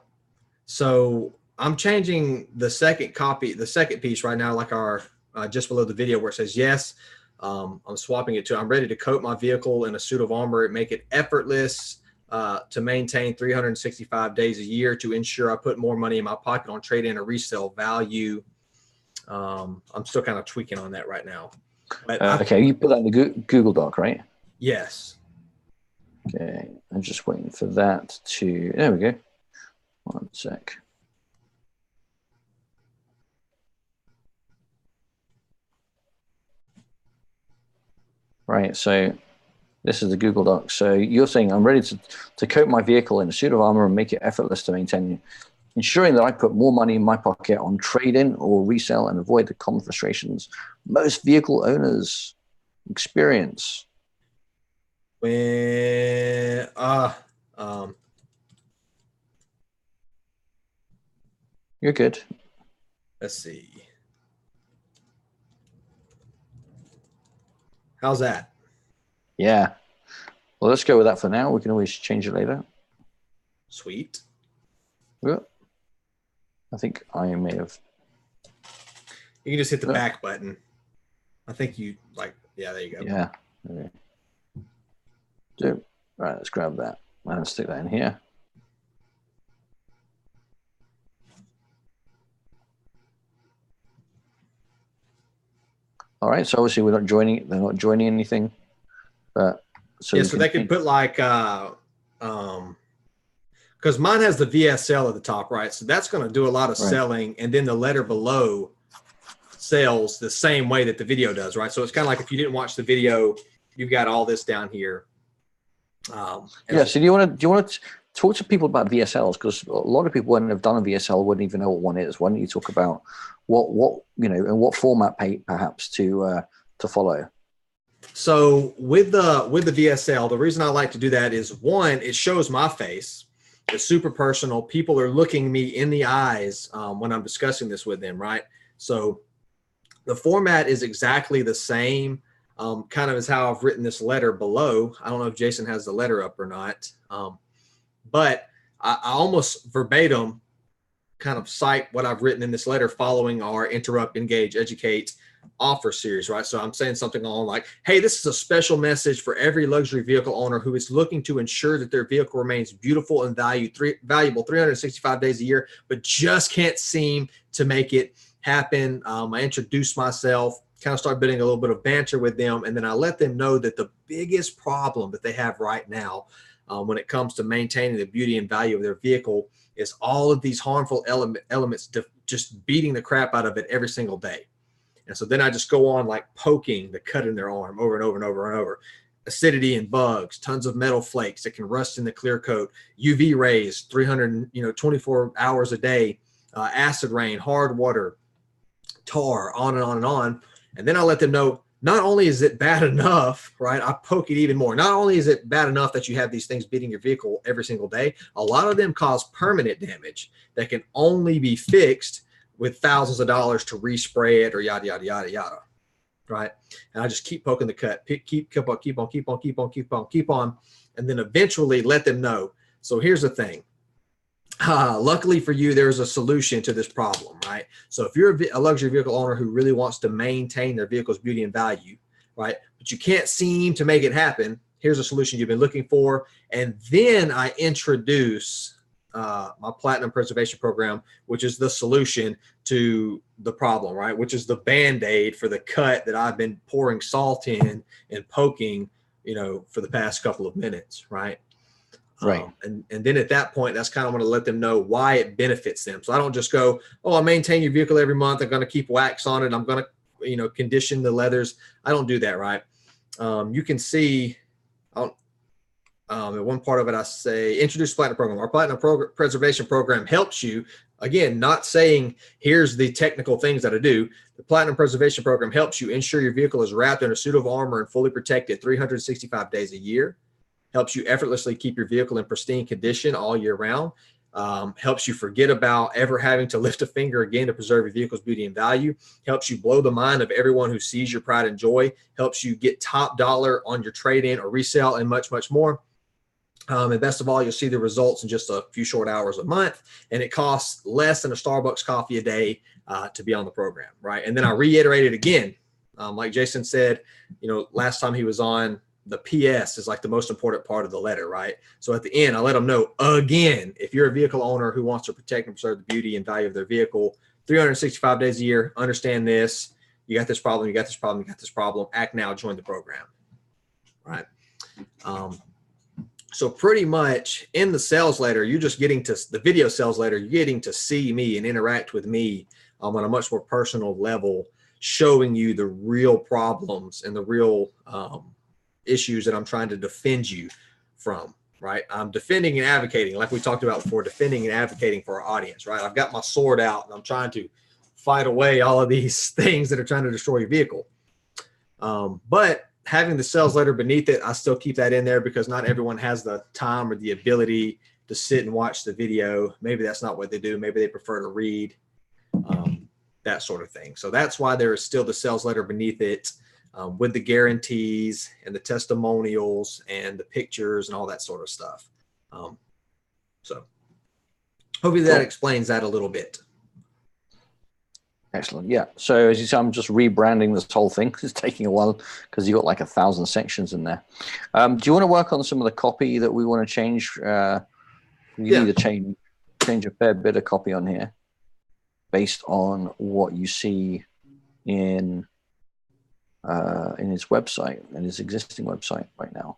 So I'm changing the second copy, the second piece right now, like our just below the video where it says yes. I'm swapping it to I'm ready to coat my vehicle in a suit of armor and make it effortless to maintain 365 days a year to ensure I put more money in my pocket on trade-in or resale value. I'm still kind of tweaking on that right now. But okay, you put that in the Google Doc, right? Yes. Okay, I'm just waiting for that to. There we go. One sec. Right, so this is the Google Doc. So you're saying I'm ready to coat my vehicle in a suit of armor and make it effortless to maintain, ensuring that I put more money in my pocket on trade-in or resale and avoid the common frustrations most vehicle owners experience. When You're good. let's see. How's that? Yeah. Well, let's go with that for now. We can always change it later. Sweet. Yeah. I think I may have. You can just hit the back button. I think you yeah, there you go. Yeah. Okay. So, right, let's grab that and stick that in here. All right, so obviously we're not joining. They're not joining anything, but so they can put like because mine has the VSL at the top, right? So that's going to do a lot of selling, and then the letter below sells the same way that the video does, right? So it's kind of like if you didn't watch the video, you've got all this down here. Yeah. So do you want to talk to people about VSLs? Because a lot of people wouldn't have done a VSL, wouldn't even know what one is. Why don't you talk about what and what format perhaps to follow? So with the VSL, the reason I like to do that is one, it shows my face. It's super personal. People are looking me in the eyes when I'm discussing this with them, right? So the format is exactly the same, kind of as how I've written this letter below. I don't know if Jason has the letter up or not, but I almost verbatim kind of cite what I've written in this letter following our Interrupt, Engage, Educate offer series, right? So I'm saying something along like, hey, this is a special message for every luxury vehicle owner who is looking to ensure that their vehicle remains beautiful and valuable 365 days a year, but just can't seem to make it happen. I introduce myself, kind of start building a little bit of banter with them, and then I let them know that the biggest problem that they have right now when it comes to maintaining the beauty and value of their vehicle is all of these harmful elements just beating the crap out of it every single day. And so then I just go on like poking the cut in their arm over and over and over and over. Acidity and bugs, tons of metal flakes that can rust in the clear coat, UV rays, 24 hours a day, acid rain, hard water, tar, on and on and on. And then I let them know, not only is it bad enough, right? I poke it even more. Not only is it bad enough that you have these things beating your vehicle every single day, a lot of them cause permanent damage that can only be fixed with thousands of dollars to respray it or yada, yada, yada, yada, right? And I just keep poking the cut, keep on, and then eventually let them know. So here's the thing. Luckily for you, there's a solution to this problem, right? So if you're a luxury vehicle owner who really wants to maintain their vehicle's beauty and value, right, but you can't seem to make it happen, here's a solution you've been looking for. And then I introduce my Platinum Preservation Program, which is the solution to the problem, right? Which is the Band-Aid for the cut that I've been pouring salt in and poking, for the past couple of minutes, right? Right. And then at that point, that's kind of want to let them know why it benefits them. So I don't just go, oh, I maintain your vehicle every month. I'm going to keep wax on it. I'm going to, condition the leathers. I don't do that, right? You can see at one part of it, I say, introduce Platinum Program. Our Platinum Preservation Program helps you. Again, not saying here's the technical things that I do. The Platinum Preservation Program helps you ensure your vehicle is wrapped in a suit of armor and fully protected 365 days a year. Helps you effortlessly keep your vehicle in pristine condition all year round. Helps you forget about ever having to lift a finger again to preserve your vehicle's beauty and value. Helps you blow the mind of everyone who sees your pride and joy. Helps you get top dollar on your trade-in or resale and much, much more. And best of all, you'll see the results in just a few short hours a month, and it costs less than a Starbucks coffee a day to be on the program, right? And then I reiterate it again. Like Jason said, last time he was on, the PS is like the most important part of the letter, right? So at the end, I let them know again, if you're a vehicle owner who wants to protect and preserve the beauty and value of their vehicle 365 days a year, understand this. You got this problem, you got this problem, you got this problem. Act now, join the program, right? So pretty much in the sales letter, you're just getting to the video sales letter, you're getting to see me and interact with me on a much more personal level, showing you the real problems and the real issues that I'm trying to defend you from, right? I'm defending and advocating, like we talked about before, defending and advocating for our audience, right? I've got my sword out and I'm trying to fight away all of these things that are trying to destroy your vehicle. But having the sales letter beneath it, I still keep that in there because not everyone has the time or the ability to sit and watch the video. Maybe that's not what they do. Maybe they prefer to read, that sort of thing. So that's why there is still the sales letter beneath it, with the guarantees and the testimonials and the pictures and all that sort of stuff. So hopefully that explains that a little bit. Excellent. Yeah. So as you say, I'm just rebranding this whole thing. It's taking a while because you've got like 1,000 sections in there. Do you want to work on some of the copy that we want to change? We need to change a fair bit of copy on here based on what you see in his website, in his existing website right now.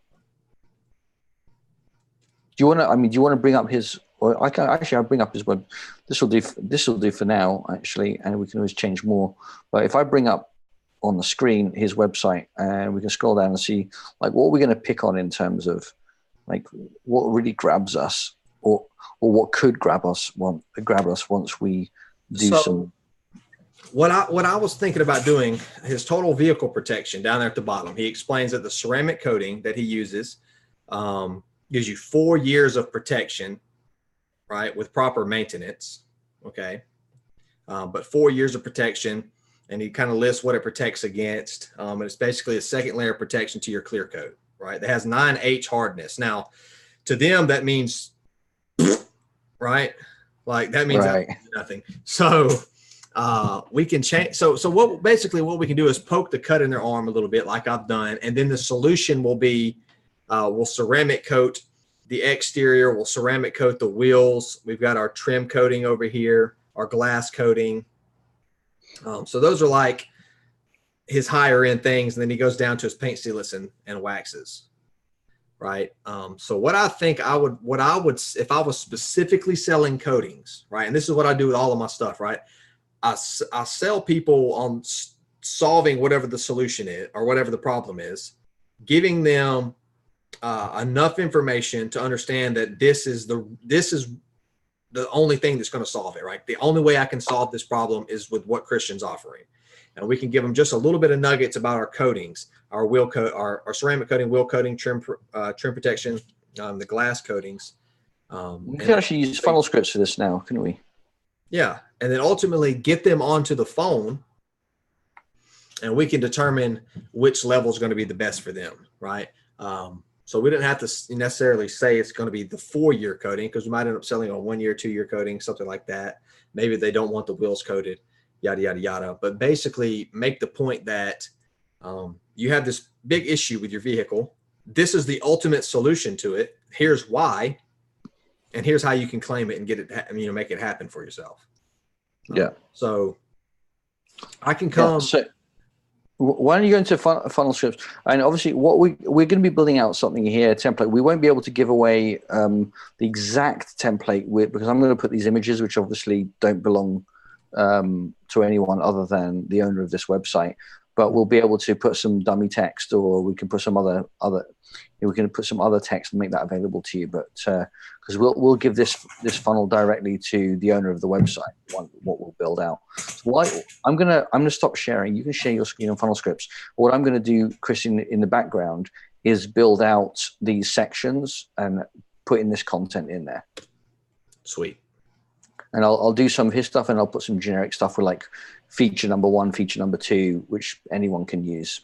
Do you want to? I mean, do you want to bring up his? Or I can actually. I'll bring up his web. This will do. This will do for now, actually, and we can always change more. But if I bring up on the screen his website, and we can scroll down and see like what we're going to pick on in terms of like what really grabs us, or what could grab us once we do some. What I was thinking about doing, his total vehicle protection down there at the bottom, he explains that the ceramic coating that he uses gives you 4 years of protection, right, with proper maintenance, okay? But 4 years of protection, and he kind of lists what it protects against. And it's basically a second layer of protection to your clear coat, right? That has 9H hardness. Now, to them, that means, right? Like that means nothing. So we can change. So what we can do is poke the cut in their arm a little bit like I've done. And then the solution will be, we'll ceramic coat the exterior. We'll ceramic coat the wheels. We've got our trim coating over here, our glass coating. So those are like his higher end things. And then he goes down to his paint sealants and waxes. Right. So what I think what I would, if I was specifically selling coatings, right. And this is what I do with all of my stuff, right. I sell people on solving whatever the solution is or whatever the problem is, giving them enough information to understand that this is the only thing that's going to solve it, right? The only way I can solve this problem is with what Christian's offering. And we can give them just a little bit of nuggets about our coatings, our wheel coat, our ceramic coating, wheel coating, trim protection, the glass coatings. We can actually use funnel scripts for this now, couldn't we? Yeah. And then ultimately get them onto the phone and we can determine which level is going to be the best for them, right? So we didn't have to necessarily say it's going to be the 4-year coating because we might end up selling a 1-year, 2-year coating, something like that. Maybe they don't want the wheels coated, yada, yada, yada. But basically make the point that you have this big issue with your vehicle. This is the ultimate solution to it. Here's why. And here's how you can claim it and get it, make it happen for yourself. Yeah. So I can come. Yeah, so why don't you go into funnel scripts? And obviously we're going to be building out something here, a template. We won't be able to give away the exact template because I'm going to put these images, which obviously don't belong to anyone other than the owner of this website. But we'll be able to put some dummy text, or we can put some we can put some other text and make that available to you. But because we'll give this funnel directly to the owner of the website, what we'll build out. So I'm gonna stop sharing. You can share your screen on funnel scripts. What I'm gonna do, Chris, in the background, is build out these sections and put in this content in there. Sweet. And I'll do some of his stuff, and I'll put some generic stuff with like feature number 1, feature number 2, which anyone can use.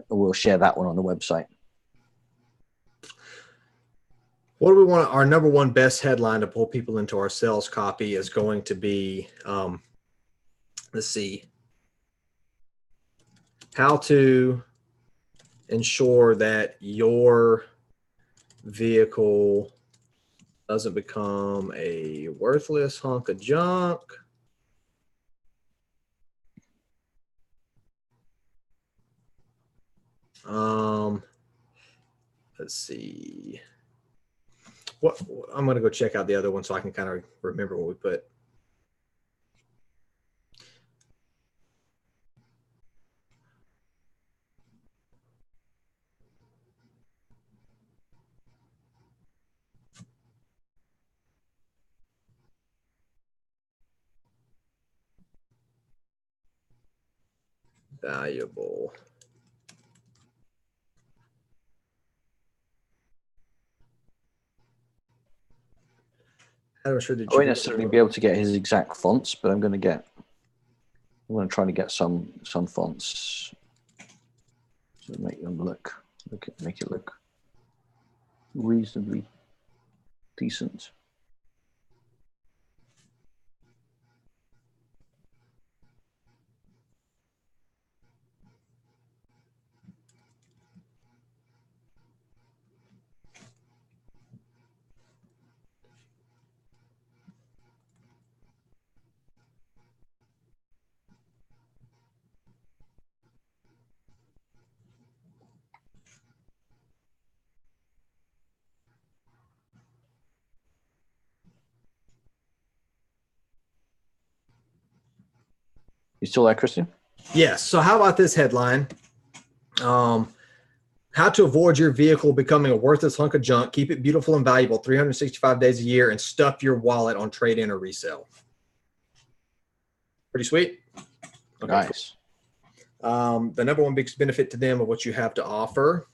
We'll share that one on the website. What do we want? Our number one best headline to pull people into our sales copy is going to be, let's see, how to ensure that your vehicle doesn't become a worthless hunk of junk. Let's see. What I'm going to go check out the other one so I can kind of remember what we put. Valuable. I won't necessarily be able to get his exact fonts, but I'm going to try to get some fonts to make them make it look reasonably decent. You still there, Christian? Yes. So how about this headline? How to avoid your vehicle becoming a worthless hunk of junk. Keep it beautiful and valuable 365 days a year and stuff your wallet on trade-in or resale. Pretty sweet. Okay, nice. Cool. The number one biggest benefit to them of what you have to offer.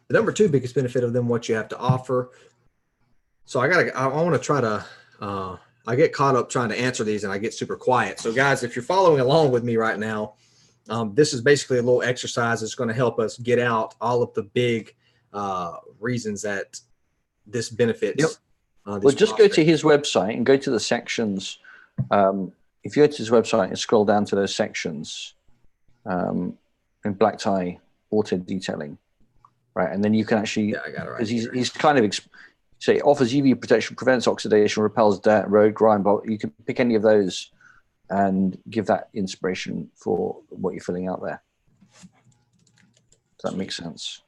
The number two biggest benefit of them, what you have to offer. So I want to try to, I get caught up trying to answer these and I get super quiet. So guys, if you're following along with me right now, this is basically a little exercise that's going to help us get out all of the big reasons that this benefits. Yep. Well, just go to his website and go to the sections. If you go to his website and scroll down to those sections in black tie auto detailing, right? And then you can actually, yeah, I got it right. Because he's kind of, so it offers UV protection, prevents oxidation, repels dirt, road grime, but you can pick any of those and give that inspiration for what you're filling out there. Does that make sense?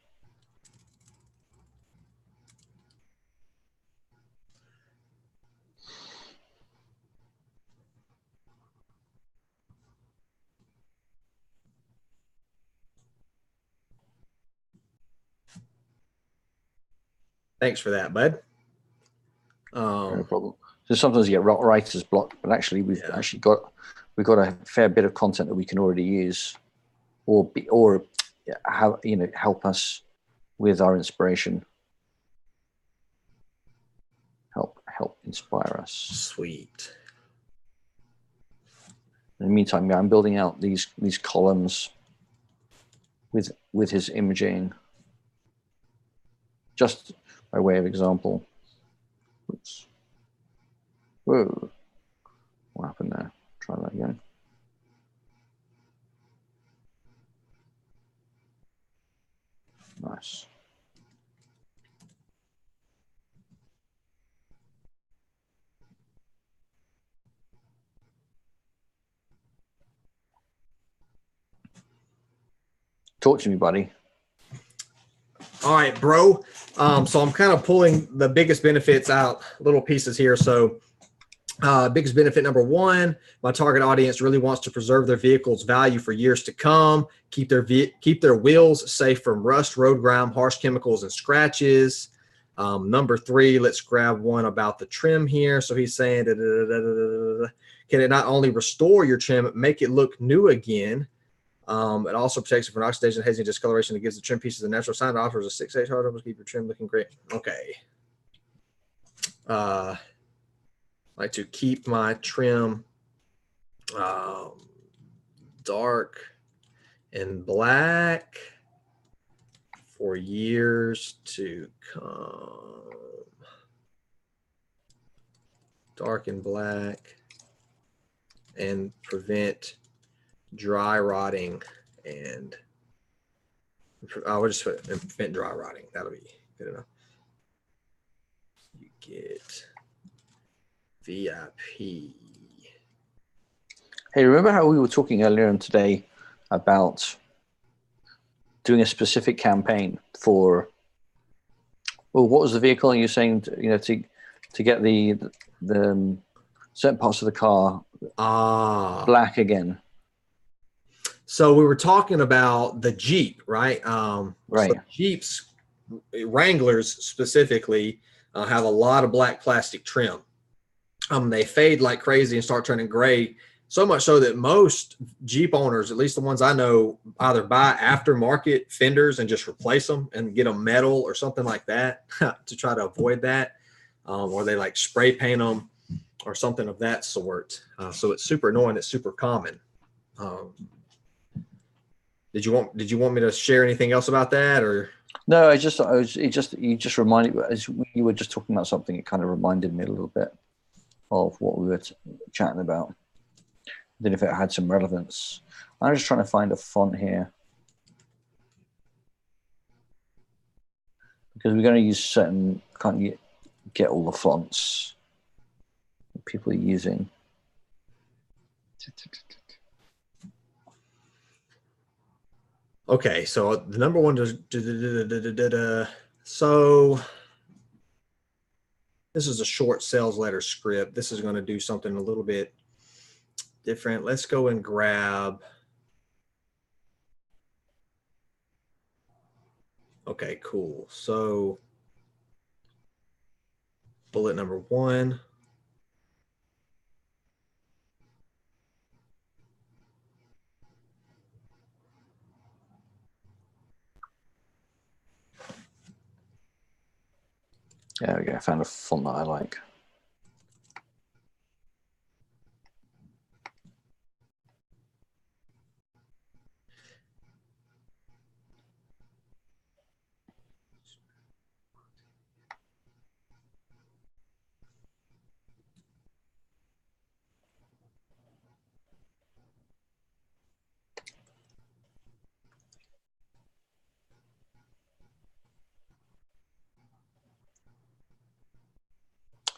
Thanks for that, bud. No problem. So sometimes you get writer's block, but actually we've got a fair bit of content that we can already use, or help us with our inspiration. Help inspire us. Sweet. In the meantime, I'm building out these columns with his imaging, just by way of example. Oops. Whoa. What happened there? Try that again. Nice. Talk to me, buddy. All right, bro. So I'm kind of pulling the biggest benefits out, little pieces here. So biggest benefit number one, my target audience really wants to preserve their vehicle's value for years to come, keep their wheels safe from rust, road grime, harsh chemicals, and scratches. Number 3, let's grab one about the trim here. So he's saying, can it not only restore your trim, but make it look new again? It also protects it from oxidation, hazing, discoloration. It gives the trim pieces a natural shine. It offers a 6H hard to keep your trim looking great. Okay. I like to keep my trim dark and black for years to come. Dark and black, and prevent dry rotting, and I would just put prevent dry rotting. That'll be good enough. You get VIP. Hey, remember how we were talking earlier on today about doing a specific campaign for, well, what was the vehicle you were saying, to get the certain parts of the car black again? So we were talking about the Jeep, right? Right. So Jeeps, Wranglers specifically, have a lot of black plastic trim. They fade like crazy and start turning gray, so much so that most Jeep owners, at least the ones I know, either buy aftermarket fenders and just replace them and get them metal or something like that to try to avoid that, or they like spray paint them or something of that sort. So it's super annoying. It's super common. Did you want me to share anything else about that, or? No, you just reminded me, as we were just talking about something, it kind of reminded me a little bit of what we were chatting about. Then if it had some relevance. I'm just trying to find a font here, because we're going to use certain, can't get all the fonts that people are using. Okay, so the number one so this is a short sales letter script. This is going to do something a little bit different. Let's go and grab. Okay, cool. So bullet number 1. There we go. I found a font that I like.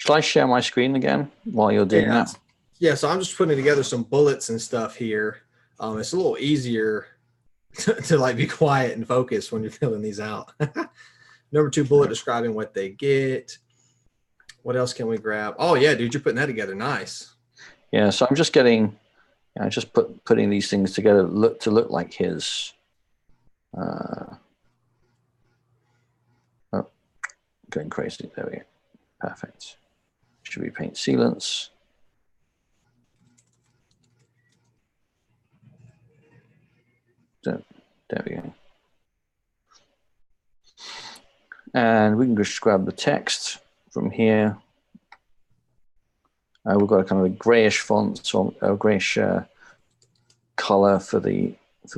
Shall I share my screen again while you're doing that? Yeah, so I'm just putting together some bullets and stuff here. It's a little easier to like be quiet and focus when you're filling these out. Number 2 bullet describing what they get. What else can we grab? Oh yeah, dude, you're putting that together. Nice. Yeah, so I'm just getting, putting these things together to look like his. Going crazy. There we go. Perfect. Should we paint sealants? So, there we go. And we can just grab the text from here. We've got a kind of a grayish font, so a grayish color for the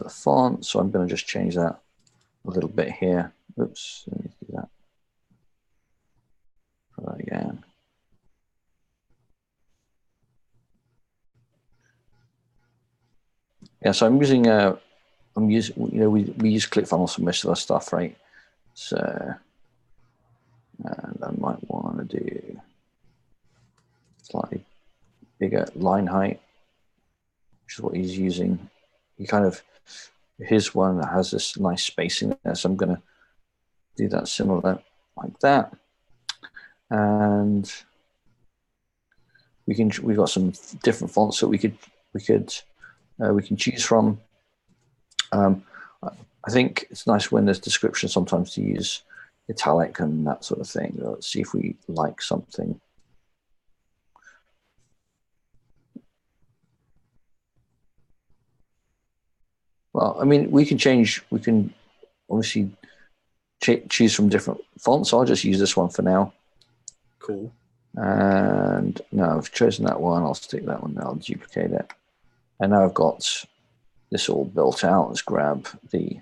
font. So I'm going to just change that a little bit here. Oops, let me do that. Try that again. Yeah, so I'm using we use ClickFunnels for most of our stuff, right? So, and I might want to do slightly bigger line height, which is what he's using. He kind of, his one that has this nice spacing there, so I'm going to do that similar like that. And we've got some different fonts that we can choose from. I think it's nice when there's description sometimes to use italic and that sort of thing. Let's see if we like something. Well, I mean, we can obviously choose from different fonts. I'll just use this one for now. Cool. And now I've chosen that one. I'll stick that one. I'll duplicate it. And now I've got this all built out. Let's grab the.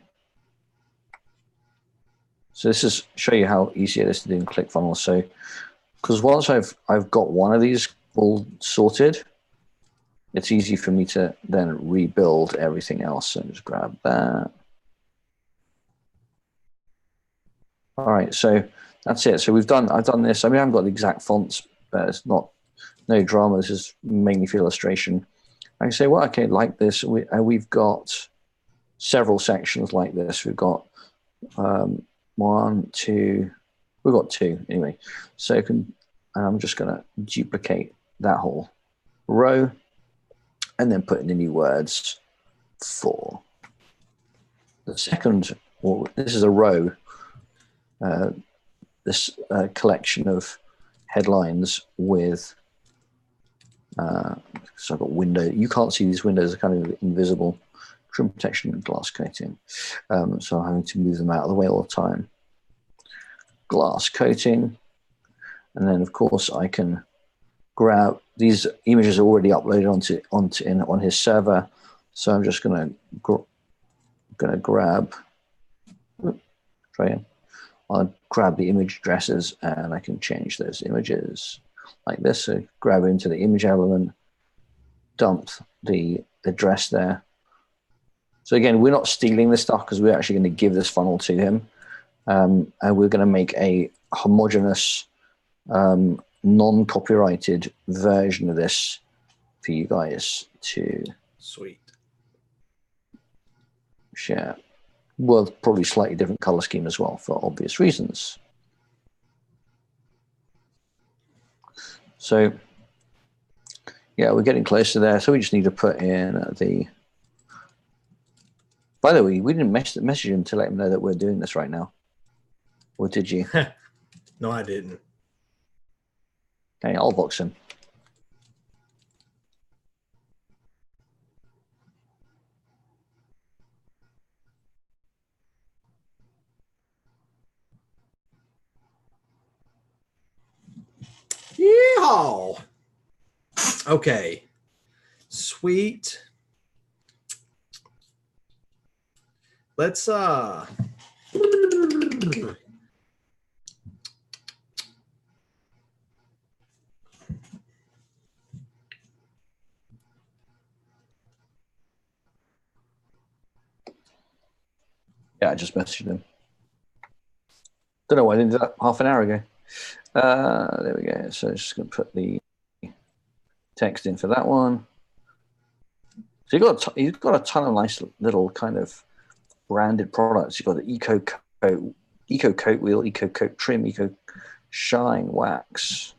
So this is show you how easy it is to do in ClickFunnels. So, because once I've got one of these all sorted, it's easy for me to then rebuild everything else. So just grab that. All right, so that's it. So I've done this. I mean, I haven't got the exact fonts, but it's no drama. This is mainly for illustration. I can say, well, okay, like this. We've got several sections like this. We've got one, two. We've got two anyway. So I'm just going to duplicate that whole row, and then put in the new words for the second. Well, this is a row. This collection of headlines with. So I've got window. You can't see these windows; they're kind of invisible. Trim protection and glass coating. So I'm having to move them out of the way all the time. Glass coating, and then of course I can grab these images are already uploaded on his server. So I'm just gonna grab. Try again. I'll grab the image addresses and I can change those images like this. So grab into the image element, dump the address there. So again, we're not stealing this stuff because we're actually going to give this funnel to him. And we're going to make a homogeneous, non-copyrighted version of this for you guys to share. Well, probably slightly different color scheme as well for obvious reasons. So yeah, we're getting close to there. So we just need to put in the. By the way, we didn't message him to let him know that we're doing this right now. Or did you? No, I didn't. Okay, I'll box him. Yeehaw! Okay. Sweet. Let's Yeah, I just messaged him. Don't know why I didn't do that half an hour ago. There we go. So just going to put the text in for that one. So you've got a ton of nice little kind of branded products. You've got the Eco Coat Wheel, Eco Coat Trim, Eco Shine Wax.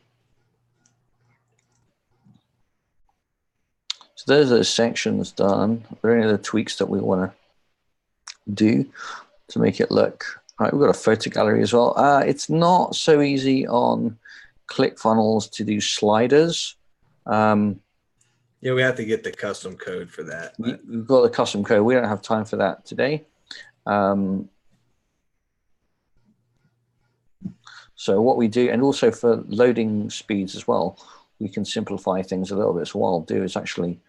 So those are the sections done. Are there any other tweaks that we want to do to make it look? All right, we've got a photo gallery as well. It's not so easy on ClickFunnels to do sliders. Yeah, we have to get the custom code for that. We've got the custom code. We don't have time for that today. So what we do, and also for loading speeds as well, we can simplify things a little bit. So what I'll do is actually,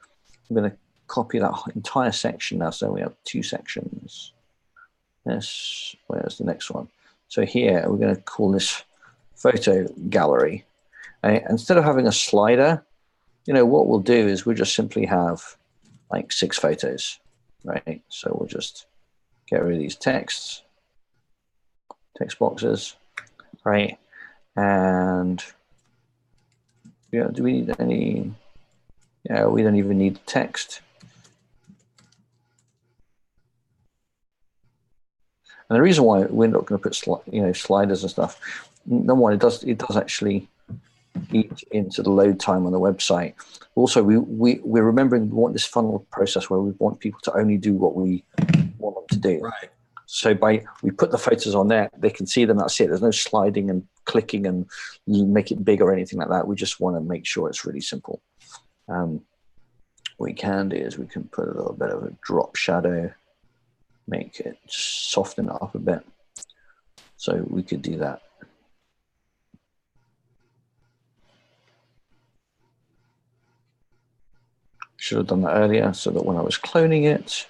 I'm going to copy that entire section now. So we have two sections. Yes, where's the next one? So here we're going to call this photo gallery. Instead of having a slider, you know, what we'll do is we'll just simply have like 6 photos, right? So we'll just get rid of these text boxes, right? And yeah, do we need any? Yeah, we don't even need text. And the reason why we're not going to put sliders and stuff, number one, it does actually eat into the load time on the website. Also, we're remembering we want this funnel process where we want people to only do what we want them to do. Right. So we put the photos on there, they can see them. That's it. There's no sliding and clicking and make it big or anything like that. We just want to make sure it's really simple. What we can do is we can put a little bit of a drop shadow, make it soften it up a bit. So we could do that. Should have done that earlier so that when I was cloning it,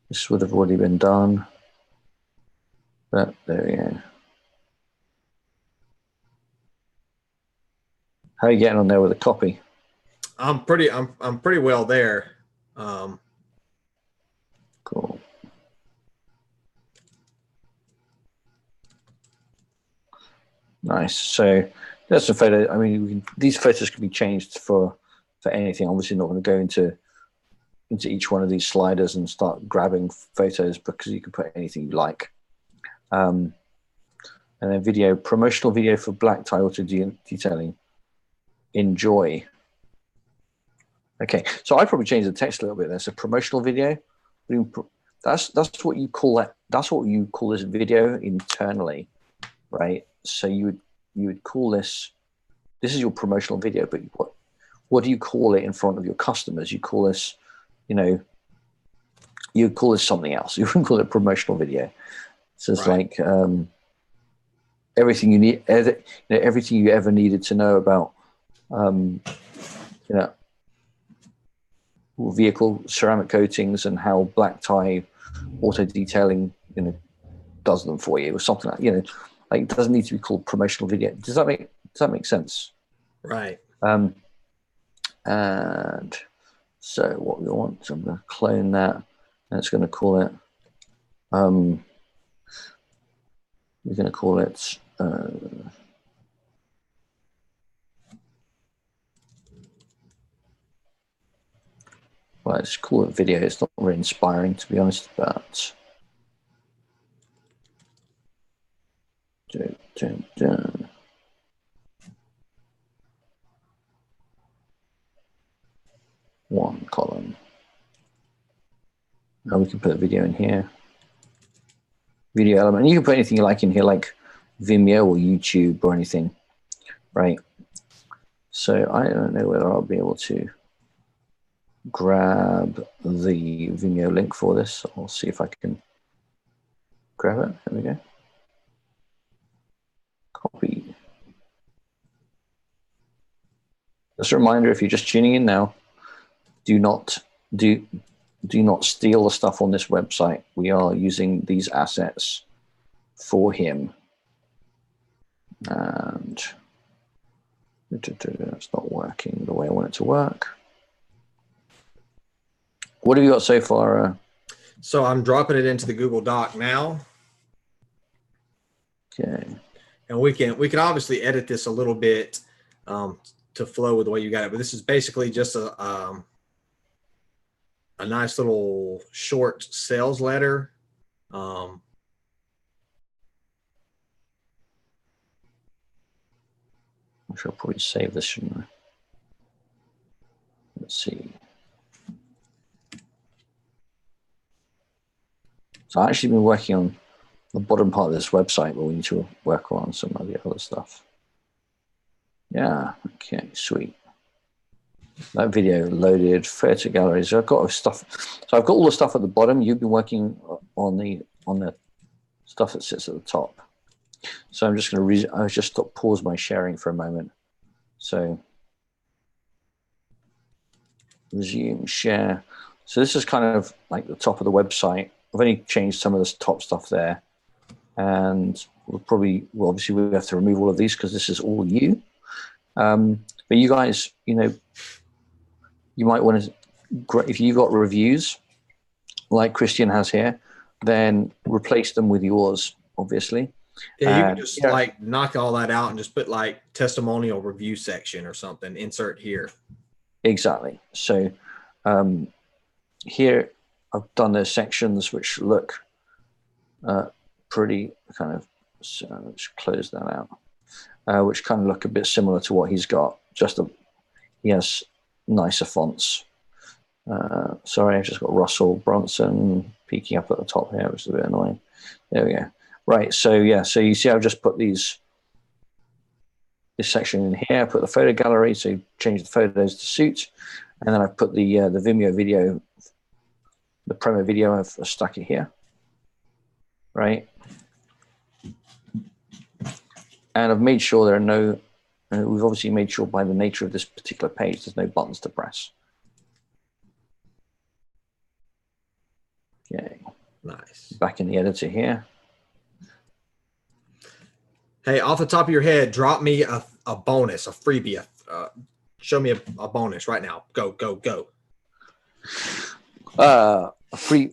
this would have already been done. But there we go. How are you getting on there with the copy? I'm pretty well there. Cool. Nice. So that's a photo. I mean, these photos can be changed for anything. Obviously, not going to go into each one of these sliders and start grabbing photos, because you can put anything you like. And then video, promotional video for black tie auto detailing. Enjoy. Okay, so I probably changed the text a little bit there. So promotional video, that's what you call that. That's what you call this video internally, right? So you would call this. This is your promotional video, but what do you call it in front of your customers? You call this, you call this something else. You wouldn't call it promotional video. So it's right. Like everything you need, everything you ever needed to know about, vehicle ceramic coatings and how black tie auto detailing, does them for you, or something like, like it doesn't need to be called promotional video. Does that make sense? Right. And so what we want, so I'm going to clone that, and it's going to call it, we're going to call it, well, let's call it video. It's not very inspiring, to be honest, but one column. Now we can put a video in here. Video element. You can put anything you like in here, like Vimeo or YouTube or anything, right? So I don't know whether I'll be able to grab the Vimeo link for this. I'll see if I can grab it. There we go. Copy. Just a reminder, if you're just tuning in now, do not steal the stuff on this website. We are using these assets for him. And it's not working the way I want it to work. What have you got so far? So I'm dropping it into the Google Doc now. Okay. And we can obviously edit this a little bit to flow with the way you got it. But this is basically just a nice little short sales letter. I should probably save this, shouldn't I? Let's see. So I've actually been working on the bottom part of this website, but we need to work on some of the other stuff. Yeah, okay, sweet. That video loaded, photo galleries. I've got stuff. So I've got all the stuff at the bottom. You've been working on the stuff that sits at the top. So I'm just going to just pause my sharing for a moment. So resume share. So this is kind of like the top of the website. I've only changed some of the top stuff there, and obviously we have to remove all of these because this is all you. But you guys, you might want to, if you got reviews like Christian has here, then replace them with yours, obviously. Yeah, you can just like knock all that out and just put like testimonial review section or something, insert here. Exactly. So here I've done those sections which look pretty kind of, so let's close that out, which kind of look a bit similar to what he's got, just he has nicer fonts. Sorry, I've just got Russell Bronson peeking up at the top here, which is a bit annoying. There we go. Right, so yeah, so you see I've just put this section in here, I put the photo gallery, so you change the photos to suit, and then I've put the Vimeo video, the promo video, I've stuck it here, right? And I've made sure there are no, we've obviously made sure by the nature of this particular page, there's no buttons to press. Okay. Nice. Back in the editor here. Hey, off the top of your head, drop me a bonus, a freebie. Show me a bonus right now. Go, go, go. A free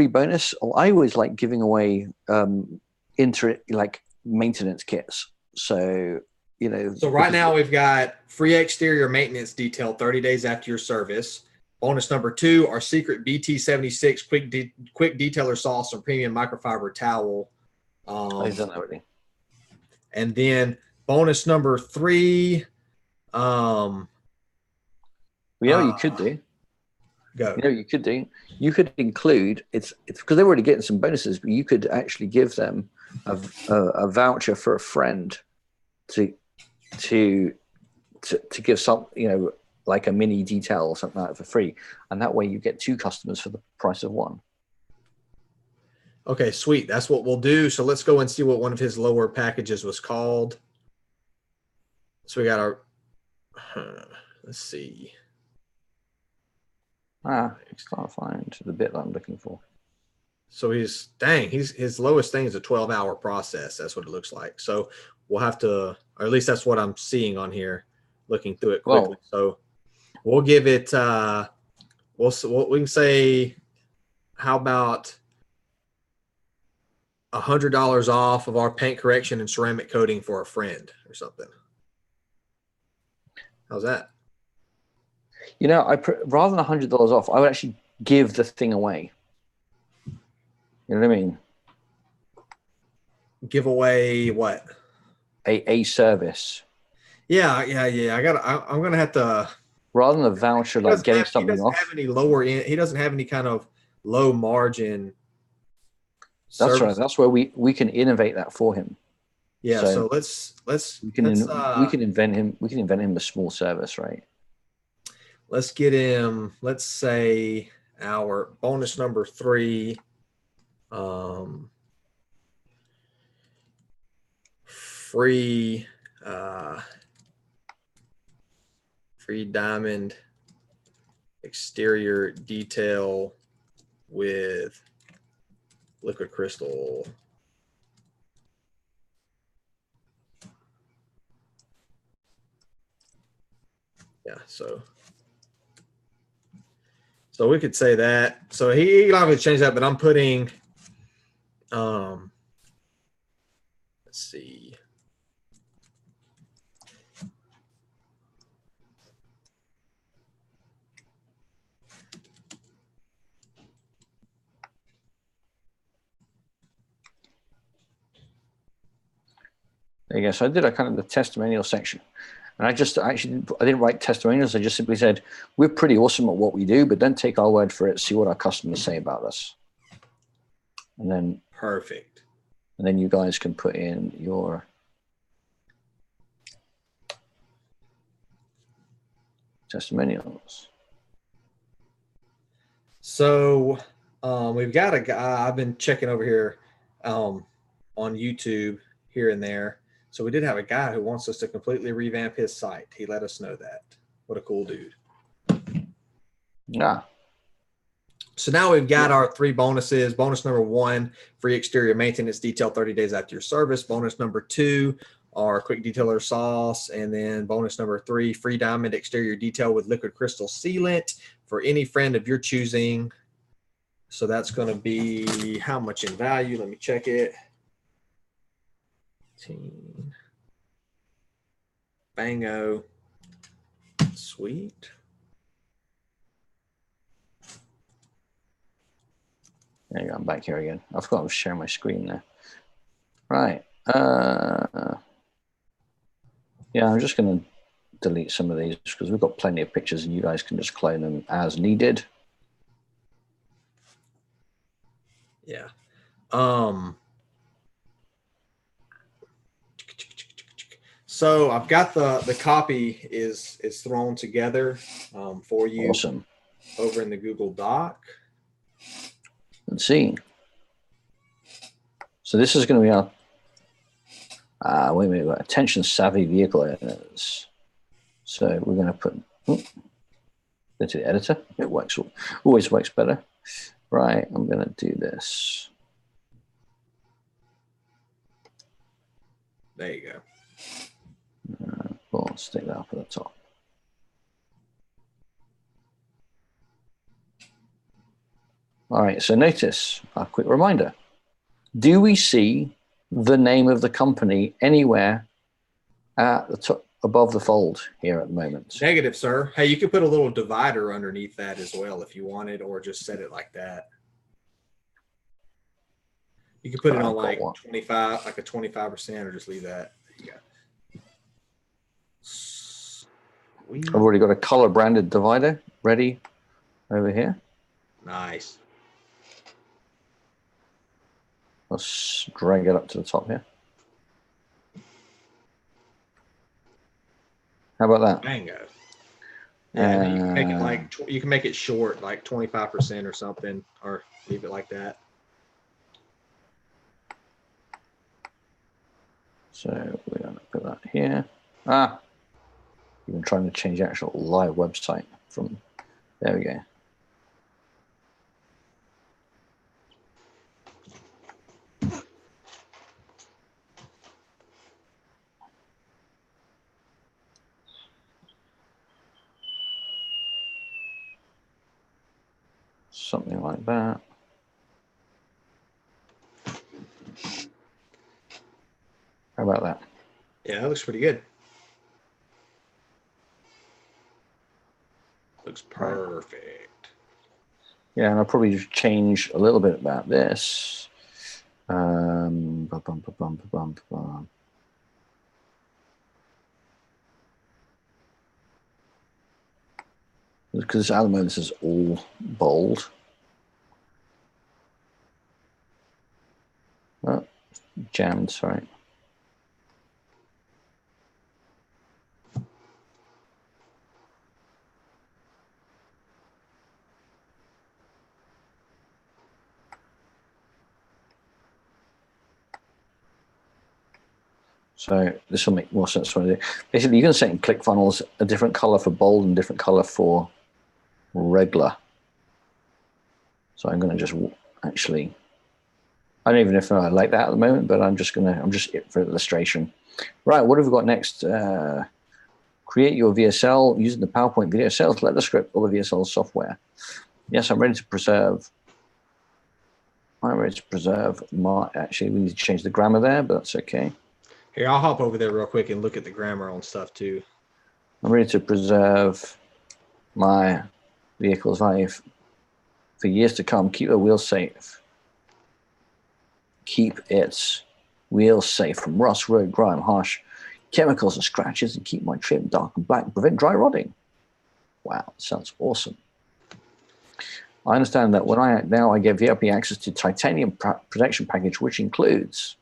bonus. Oh, I always like giving away like maintenance kits. So you know. So right now we've got free exterior maintenance detail 30 days after your service. Bonus number 2, our secret BT76 quick detailer sauce and premium microfiber towel. I've done that already. And then bonus number 3. You could do. Go. You could do. You could include it's because they're already getting some bonuses, but you could actually give them a voucher for a friend to give some, like a mini detail or something like that for free, and that way you get 2 customers for the price of 1. Okay, sweet. That's what we'll do. So let's go and see what one of his lower packages was called. So we got our, let's see. It's not find the bit that I'm looking for. So his lowest thing is a 12-hour process. That's what it looks like. So we'll have to, or at least that's what I'm seeing on here, looking through it quickly. So we'll give it, we can say, how about $100 off of our paint correction and ceramic coating for a friend or something. How's that? Rather than $100 off, I would actually give the thing away. You know what I mean? Give away what? A service. Yeah. I'm gonna have to. Rather than a voucher, like getting something off. He doesn't have any kind of low margin. That's right. That's where we can innovate that for him. Yeah. So we can invent him a small service, right? Let's get him. Let's say our bonus number 3. Free diamond exterior detail with liquid crystal. Yeah, so we could say that. So he can obviously change that, but I'm putting, let's see. There you go. So I did a kind of the testimonial section. And I didn't write testimonials. I just simply said, we're pretty awesome at what we do, but don't take our word for it. See what our customers say about us. And then perfect. And then you guys can put in your testimonials. So we've got a guy, I've been checking over here on YouTube here and there. So we did have a guy who wants us to completely revamp his site. He let us know that. What a cool dude. Yeah. So now we've got our 3 bonuses. Bonus number 1, free exterior maintenance detail 30 days after your service. Bonus number 2, our quick detailer sauce. And then bonus number 3, free diamond exterior detail with liquid crystal sealant for any friend of your choosing. So that's going to be how much in value? Let me check it. Bango. Sweet. There you go. I'm back here again. I forgot I was sharing my screen there. Right. Yeah, I'm just going to delete some of these because we've got plenty of pictures and you guys can just clone them as needed. Yeah. So I've got the copy is thrown together for you. Awesome. Over in the Google Doc. Let's see. So this is going to be our wait a minute, attention savvy vehicle owners. So we're going to put go to the editor. It works, always works better. Right, I'm going to do this. There you go. We'll stick that up at the top. All right, so notice a quick reminder. Do we see the name of the company anywhere at the top above the fold here at the moment? Negative, sir. Hey, you could put a little divider underneath that as well if you wanted, or just set it like that. You could put it on like 25, like a 25%, or just leave that. There you go. I've already got a color branded divider ready over here. Nice. Let's drag it up to the top here. How about that? Bingo. Yeah, you can make it like you can make it short, like 25% or something, or leave it like that. So we're going to put that here. Even trying to change the actual live website from there. We go. Something like that. How about that? Yeah, that looks pretty good. Looks perfect. Yeah, and I'll probably just change a little bit about this. Because at the moment this is all bold. Oh, jammed, sorry. So this will make more sense when I do. Basically, you can set in ClickFunnels a different color for bold and different color for regular. So I'm going to just actually, I don't even know if I like that at the moment, but I'm just it for illustration. Right, what have we got next? Create your VSL using the PowerPoint video sales letter script or the VSL software. Yes, I'm ready to preserve. I'm ready to preserve my, actually we need to change the grammar there, but that's okay. Here, I'll hop over there real quick and look at the grammar on stuff too. I'm ready to preserve my vehicle's value for years to come. Keep the wheels safe. Keep its wheels safe from rust, road, grime, harsh chemicals and scratches, and keep my trim dark and black. Prevent dry rotting. Wow, sounds awesome. I understand that when I get VIP access to titanium protection package, which includes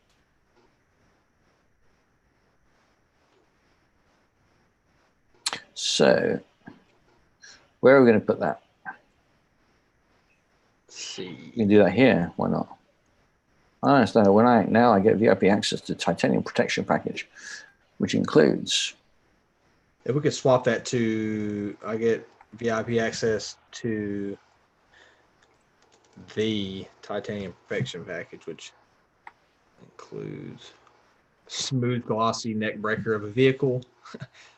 so where are we going to put that? Let's see. You can do that here. Why not? I understand that when I get VIP access to titanium protection package, which includes. If we could swap that to, I get VIP access to the titanium perfection package, which includes smooth, glossy neck breaker of a vehicle,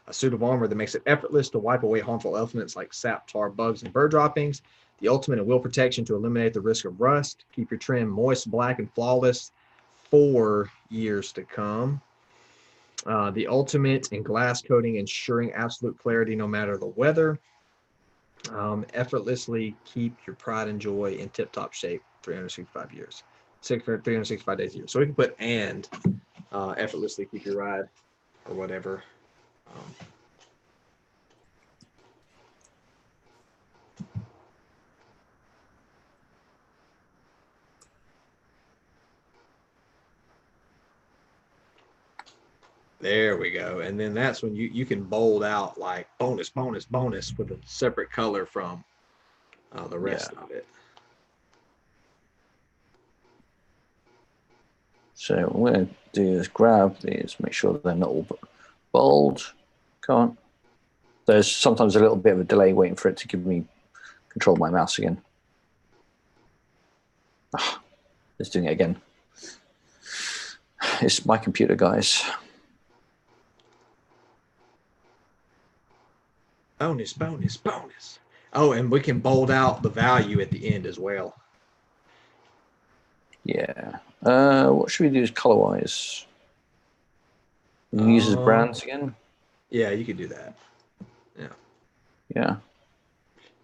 a suit of armor that makes it effortless to wipe away harmful elements like sap, tar, bugs, and bird droppings, the ultimate in wheel protection to eliminate the risk of rust, keep your trim moist, black, and flawless for years to come. The ultimate in glass coating, ensuring absolute clarity no matter the weather. Effortlessly keep your pride and joy in tip-top shape 365 years. 365 days a year. So we can put and effortlessly keep your ride or whatever. There we go. And then that's when you can bold out like bonus, bonus, bonus with a separate color from the rest of it. So what I'm going to do is grab these, make sure they're not all bold. Come on. There's sometimes a little bit of a delay waiting for it to give me control my mouse again. It's doing it again. It's my computer, guys. Bonus, bonus, bonus. Oh, and we can bold out the value at the end as well. Yeah. What should we do color-wise? Use as brands again? Yeah, you could do that. Yeah. Yeah.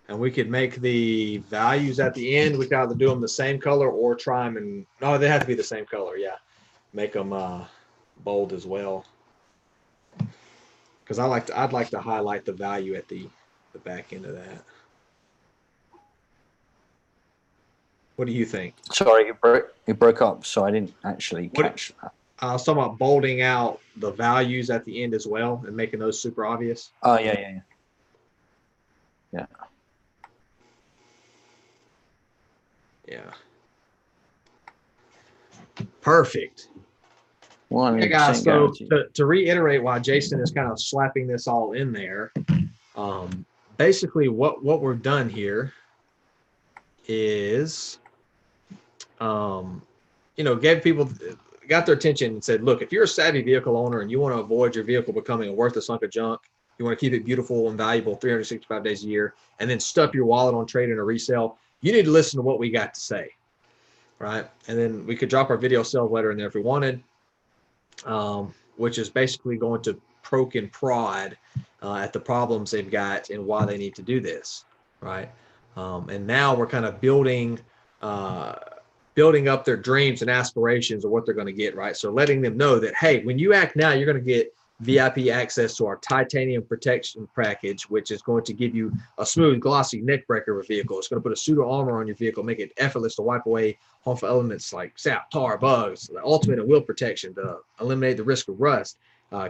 And we could make the values at the end. We could either do them the same color or try them and no, they have to be the same color. Yeah. Make them bold as well. Because I'd like to highlight the value at the back end of that. What do you think? Sorry, it broke up, so I didn't actually catch that. I was talking about bolding out the values at the end as well and making those super obvious. Oh, yeah. Yeah. Yeah. Perfect. Hey guys, so to reiterate why Jason is kind of slapping this all in there, basically what we've done here is, gave people, got their attention and said, look, if you're a savvy vehicle owner and you want to avoid your vehicle becoming a worthless hunk of junk, you want to keep it beautiful and valuable 365 days a year, and then stuff your wallet on trade-in or resale, you need to listen to what we got to say, right? And then we could drop our video sales letter in there if we wanted, which is basically going to poke and prod at the problems they've got and why they need to do this, right? And now we're kind of building up their dreams and aspirations of what they're going to get, right? So letting them know that, hey, when you act now, you're going to get VIP access to our titanium protection package, which is going to give you a smooth, glossy neck breaker vehicle. It's going to put a suit of armor on your vehicle, make it effortless to wipe away harmful elements like sap, tar, bugs, the ultimate in wheel protection to eliminate the risk of rust,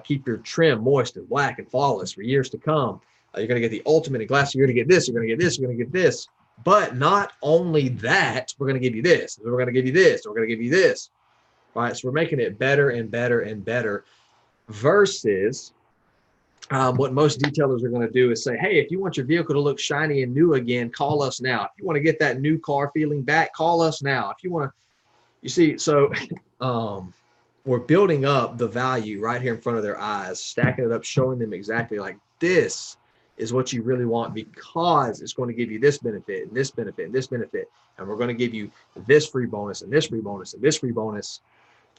keep your trim moist and black and flawless for years to come. You're going to get the ultimate in glass. You're going to get this, you're going to get this, you're going to get this. But not only that, we're going to give you this, we're going to give you this, we're going to give you this, right? So we're making it better and better and better versus what most detailers are going to do is say, hey, if you want your vehicle to look shiny and new again, call us now. If you want to get that new car feeling back, call us now. If you want to, you see, so we're building up the value right here in front of their eyes, stacking it up, showing them exactly like this is what you really want because it's going to give you this benefit and this benefit and this benefit. And we're going to give you this free bonus and this free bonus and this free bonus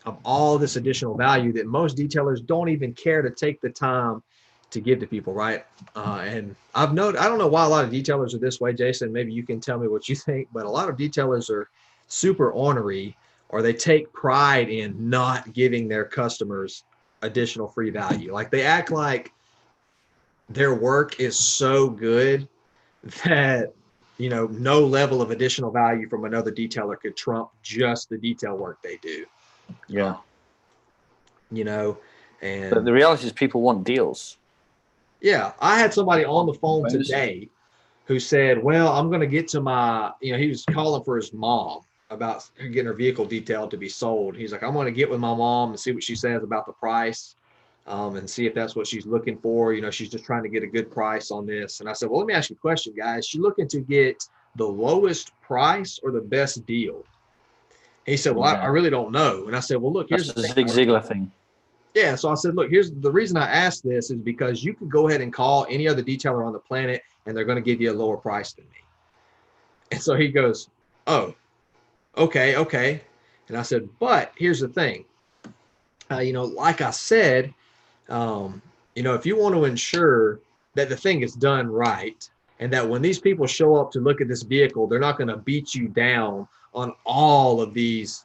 of all this additional value that most detailers don't even care to take the time to give to people, right? And I've noted, I don't know why a lot of detailers are this way, Jason. Maybe you can tell me what you think, but a lot of detailers are super ornery or they take pride in not giving their customers additional free value. Like they act like their work is so good that, no level of additional value from another detailer could trump just the detail work they do. Yeah. And but the reality is people want deals. Yeah. I had somebody on the phone today who said, well, I'm going to get to my, he was calling for his mom about getting her vehicle detailed to be sold. He's like, I'm going to get with my mom and see what she says about the price and see if that's what she's looking for. She's just trying to get a good price on this. And I said, well, let me ask you a question, guys. Is she looking to get the lowest price or the best deal? He said, well, I really don't know. And I said, well, look, here's the Zig Ziglar thing. Yeah. So I said, look, here's the reason I asked this is because you can go ahead and call any other detailer on the planet and they're going to give you a lower price than me. And so he goes, oh, okay. And I said, but here's the thing. Like I said, if you want to ensure that the thing is done right and that when these people show up to look at this vehicle, they're not going to beat you down on all of these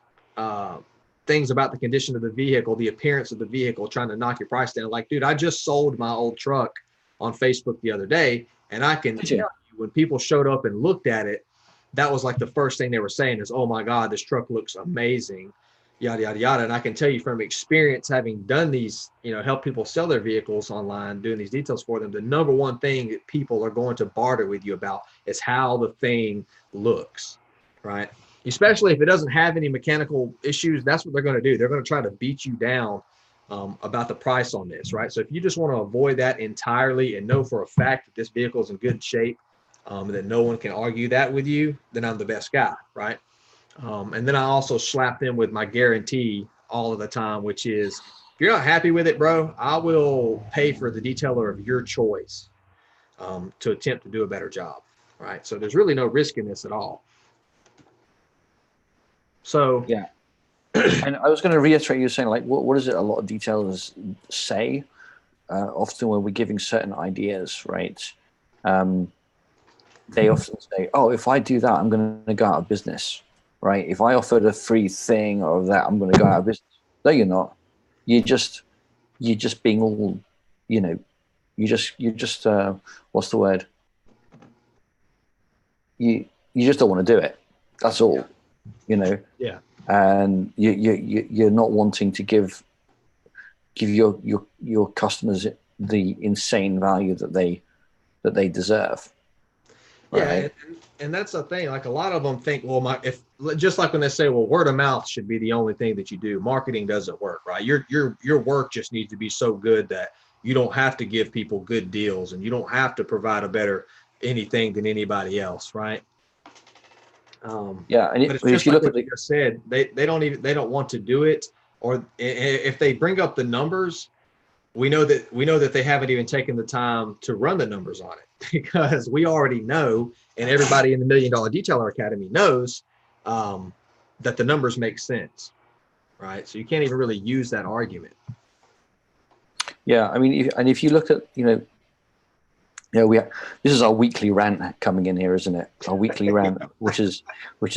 things about the condition of the vehicle, the appearance of the vehicle, trying to knock your price down. Like, dude, I just sold my old truck on Facebook the other day, and I can tell you when people showed up and looked at it, that was like the first thing they were saying is, oh my God, this truck looks amazing. yada, yada, yada. And I can tell you from experience, having done these, help people sell their vehicles online, doing these details for them, the number one thing that people are going to barter with you about is how the thing looks, right? Especially if it doesn't have any mechanical issues, that's what they're going to do. They're going to try to beat you down about the price on this, right? So if you just want to avoid that entirely and know for a fact that this vehicle is in good shape, that no one can argue that with you, then I'm the best guy, right? And then I also slap them with my guarantee all of the time, which is, if you're not happy with it, bro, I will pay for the detailer of your choice to attempt to do a better job, right? So there's really no risk in this at all. So yeah. And I was going to reiterate, you saying, like, what is it a lot of detailers say? Often when we're giving certain ideas, right? They often say, oh, if I do that, I'm going to go out of business, right? If I offered a free thing or that, I'm going to go out of business. No, you're not. You're just being all, you just what's the word? You just don't want to do it. That's all, Yeah. And you're not wanting to give your customers the insane value that they deserve. Right? Yeah, and that's the thing. Like, a lot of them think, well, if just like when they say, well, word of mouth should be the only thing that you do. Marketing doesn't work, right? Your work just needs to be so good that you don't have to give people good deals, and you don't have to provide a better anything than anybody else, right? Yeah, and but it's if just you like look what you just said, they don't want to do it, or if they bring up the numbers, we know that they haven't even taken the time to run the numbers on it, because we already know, and everybody in the $1 Million Detailer Academy knows, that the numbers make sense, right? So you can't even really use that argument. Yeah, I mean, if you look at this is our weekly rant coming in here, isn't it? Our weekly rant, which is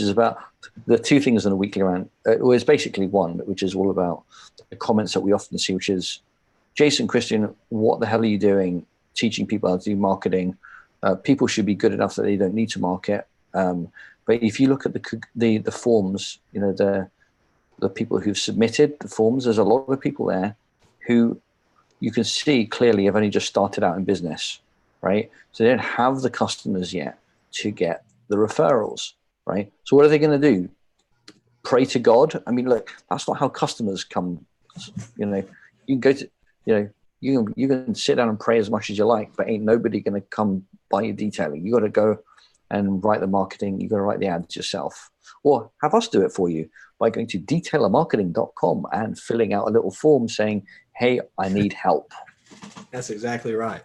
about the two things in a weekly rant. Well, it's basically one, which is all about the comments that we often see, which is, Jason, Christian, what the hell are you doing teaching people how to do marketing? People should be good enough that they don't need to market. But if you look at the forms, the people who've submitted the forms, there's a lot of people there who you can see clearly have only just started out in business, right? So they don't have the customers yet to get the referrals, right? So what are they going to do? Pray to God? I mean, look, that's not how customers come. You can go to, you can sit down and pray as much as you like, but ain't nobody going to come buy your detailing. You got to go and write the marketing. You got to write the ads yourself, or have us do it for you by going to detailermarketing.com and filling out a little form saying, hey, I need help. That's exactly right.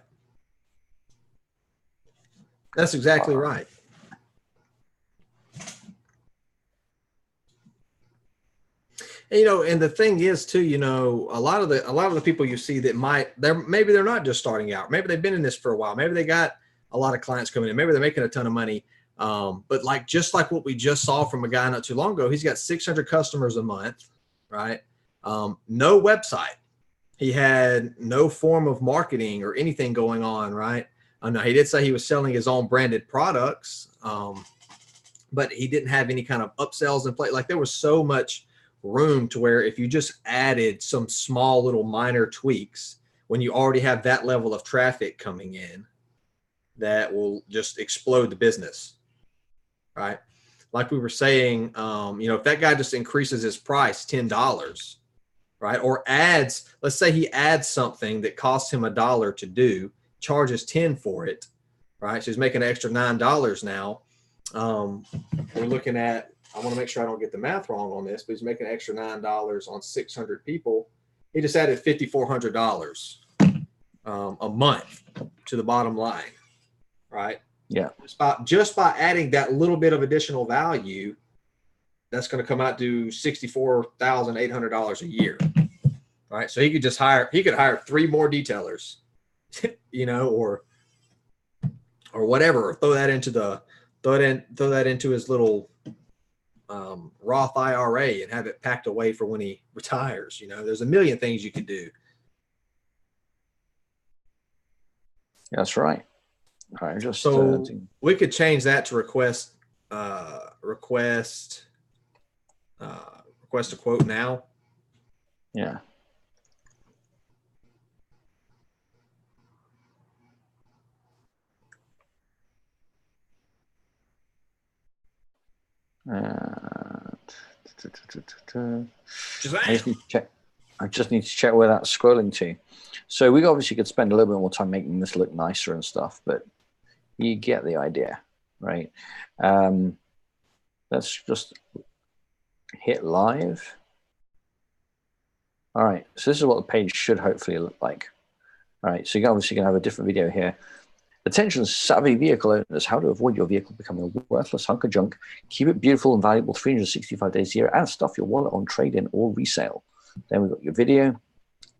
That's exactly right. And, and the thing is too, a lot of the people you see that maybe they're not just starting out. Maybe they've been in this for a while. Maybe they got a lot of clients coming in. Maybe they're making a ton of money. But just like what we just saw from a guy not too long ago, he's got 600 customers a month, right? No website. He had no form of marketing or anything going on, right? No, he did say he was selling his own branded products, but he didn't have any kind of upsells in place. Like, there was so much room to where if you just added some small little minor tweaks, when you already have that level of traffic coming in, that will just explode the business, right? Like we were saying, if that guy just increases his price $10, right, or let's say he adds something that costs him $1 to do, charges 10 for it, right? So he's making an extra $9 now. We're looking at, I want to make sure I don't get the math wrong on this, but he's making an extra $9 on 600 people. He just added $5,400 a month to the bottom line, right? Yeah. Just by adding that little bit of additional value, that's going to come out to $64,800 a year, right? So he could hire 3 more detailers, or whatever, or throw that into his little Roth IRA and have it packed away for when he retires. There's a million things you could do. That's right. All right, so we could change that to request request a quote now. Yeah. I just need to check. I just need to check where that's scrolling to. So we obviously could spend a little bit more time making this look nicer and stuff, but you get the idea, right? Let's just hit live. All right, so this is what the page should hopefully look like. All right, so you're obviously going to have a different video here. Attention savvy vehicle owners, how to avoid your vehicle becoming a worthless hunk of junk. Keep it beautiful and valuable 365 days a year and stuff your wallet on trade-in or resale. Then we've got your video.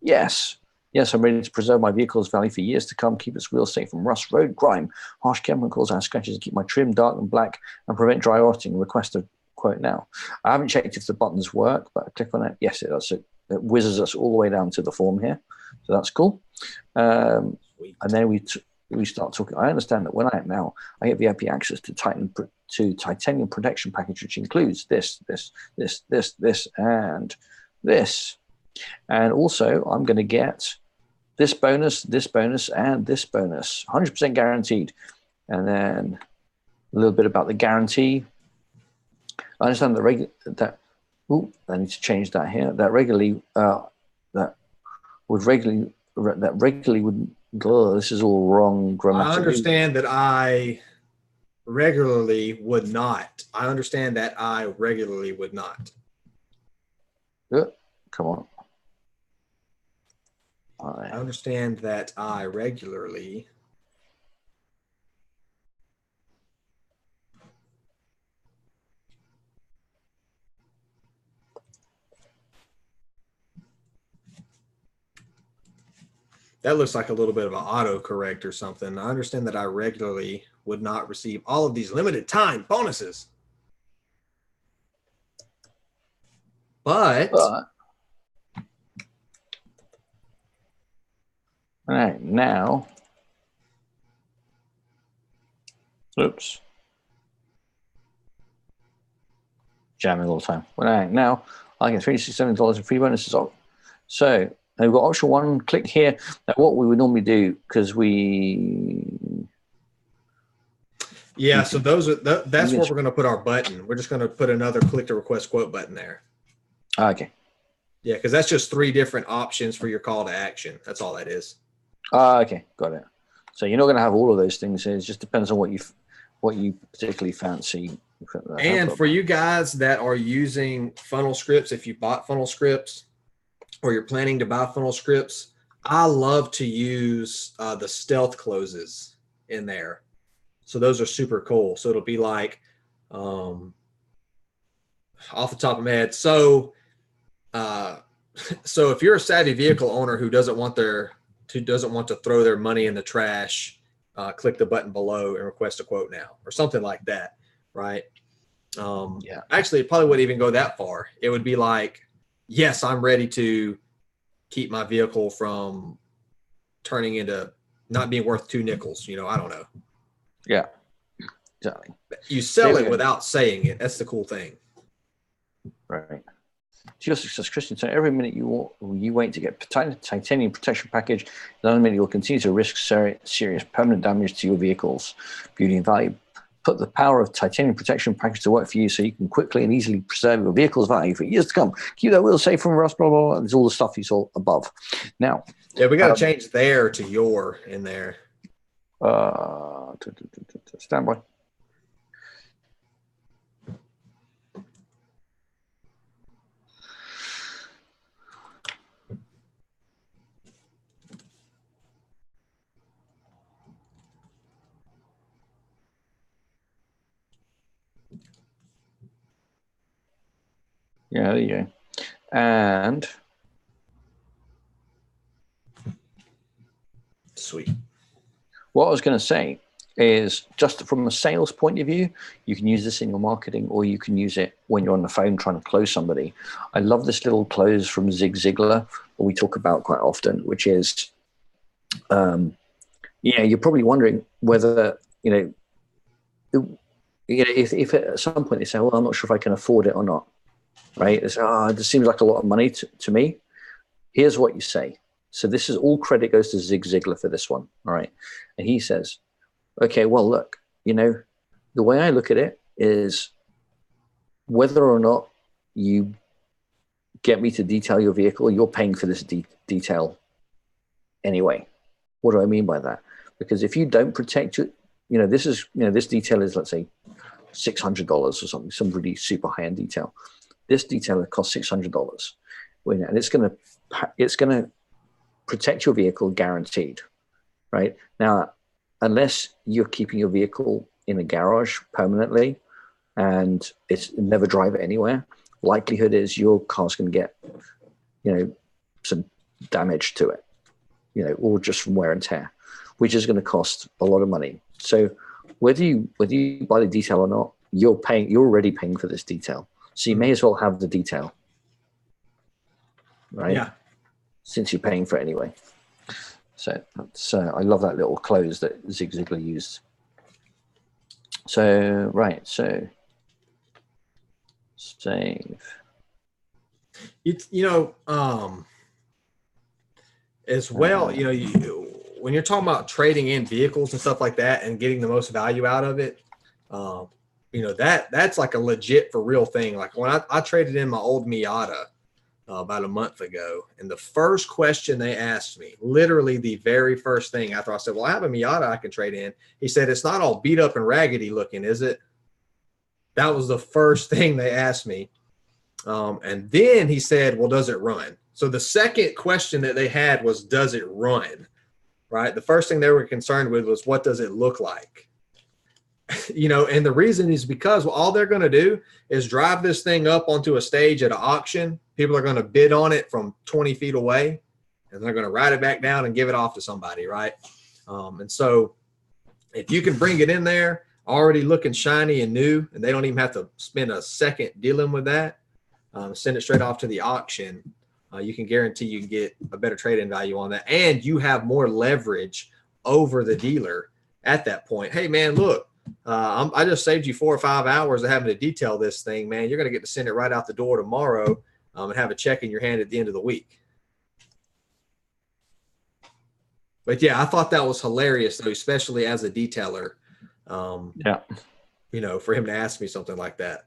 Yes, I'm ready to preserve my vehicle's value for years to come, keep its wheels safe from rust, road grime, harsh chemicals and scratches, and keep my trim dark and black and prevent dry rotting. Request a quote now. I haven't checked if the buttons work, but I click on it. Yes, it does. It whizzes us all the way down to the form here. So that's cool. And then we start talking. I understand that when I get VIP access to titanium protection package, which includes this, and this. And also, I'm going to get this bonus, and this bonus, 100% guaranteed. And then a little bit about the guarantee. I understand that I need to change that here. That regularly would. Oh, this is all wrong grammatically. I understand that I regularly would not. Come on. I understand that I regularly. That looks like a little bit of an autocorrect or something. I understand that I regularly would not receive all of these limited time bonuses. But all right, now, oops, jamming all the time. All right, now I get $367 in free bonuses off. So we've got option one, click here. Now what we would normally do, because so that's where we're going to put our button. We're just going to put another click to request quote button there. Okay. Yeah, because that's just 3 different options for your call to action. That's all that is. Okay, got it. So you're not going to have all of those things. It just depends on what you particularly fancy. And for you guys that are using funnel scripts, if you bought funnel scripts or you're planning to buy funnel scripts, I love to use the stealth closes in there. So those are super cool. So it'll be like off the top of my head. So if you're a savvy vehicle owner who doesn't want to throw their money in the trash, click the button below and request a quote now, or something like that, right? Yeah. Actually, it probably wouldn't even go that far. It would be like, yes, I'm ready to keep my vehicle from turning into not being worth 2 nickels. I don't know. Yeah, exactly. You sell it without saying it. That's the cool thing. Right. To your success, Christian. So every minute you wait to get titanium protection package, another minute you'll continue to risk serious permanent damage to your vehicle's beauty and value. Put the power of titanium protection package to work for you so you can quickly and easily preserve your vehicle's value for years to come. Keep that wheel safe from rust, blah, blah, blah. There's all the stuff you saw above. Now. Yeah, we got to change there to your in there. Stand by. Yeah, there you go. And sweet. What I was going to say is, just from a sales point of view, you can use this in your marketing, or you can use it when you're on the phone trying to close somebody. I love this little close from Zig Ziglar that we talk about quite often, which is, you're probably wondering whether, if at some point they say, well, I'm not sure if I can afford it or not. right? It's, this seems like a lot of money to me. Here's what you say. So this is all credit goes to Zig Ziglar for this one. All right. And he says, okay, well, look, the way I look at it is whether or not you get me to detail your vehicle, you're paying for this detail anyway. What do I mean by that? Because if you don't protect it, this detail is, let's say, $600 or something, some really super high-end detail. This detail costs $600, and it's going to protect your vehicle guaranteed, right? Now, unless you're keeping your vehicle in a garage permanently and it's never drive it anywhere, likelihood is your car's going to get, some damage to it, or just from wear and tear, which is going to cost a lot of money. So whether you buy the detail or not, you're already paying for this detail. So you may as well have the detail, right? Yeah. Since you're paying for it anyway. So that's, I love that little close that Zig Ziglar used. So, right. So save. As well, when you're talking about trading in vehicles and stuff like that and getting the most value out of it, that's like a legit for real thing. Like when I traded in my old Miata about a month ago, and the first question they asked me, literally the very first thing after I said, well, I have a Miata I can trade in. He said, it's not all beat up and raggedy looking, is it? That was the first thing they asked me. And then he said, well, does it run? So the second question that they had was, does it run? Right? The first thing they were concerned with was, what does it look like? And the reason is because all they're going to do is drive this thing up onto a stage at an auction. People are going to bid on it from 20 feet away, and they're going to ride it back down and give it off to somebody, right? And so if you can bring it in there already looking shiny and new, and they don't even have to spend a second dealing with that, send it straight off to the auction, you can guarantee you can get a better trade-in value on that, and you have more leverage over the dealer at that point. Hey, man, look, I just saved you 4 or 5 hours of having to detail this thing, man. You're going to get to send it right out the door tomorrow and have a check in your hand at the end of the week. But, yeah, I thought that was hilarious, though, especially as a detailer, for him to ask me something like that.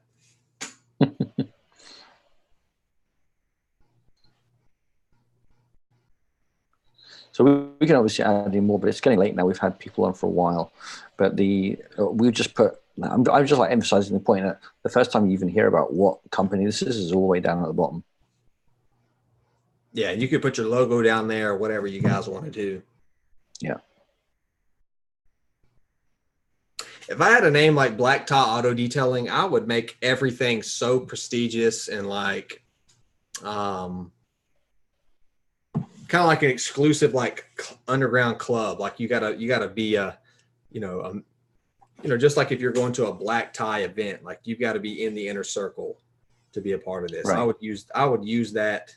So we can obviously add in more, but it's getting late now. We've had people on for a while, but we just put. I'm just like emphasizing the point that the first time you even hear about what company this is all the way down at the bottom. Yeah, you could put your logo down there or whatever you guys want to do. Yeah. If I had a name like Black Tie Auto Detailing, I would make everything so prestigious and like, kind of like an exclusive, like underground club. Like you gotta be just like if you're going to a black tie event, like you've got to be in the inner circle to be a part of this. Right. I would use that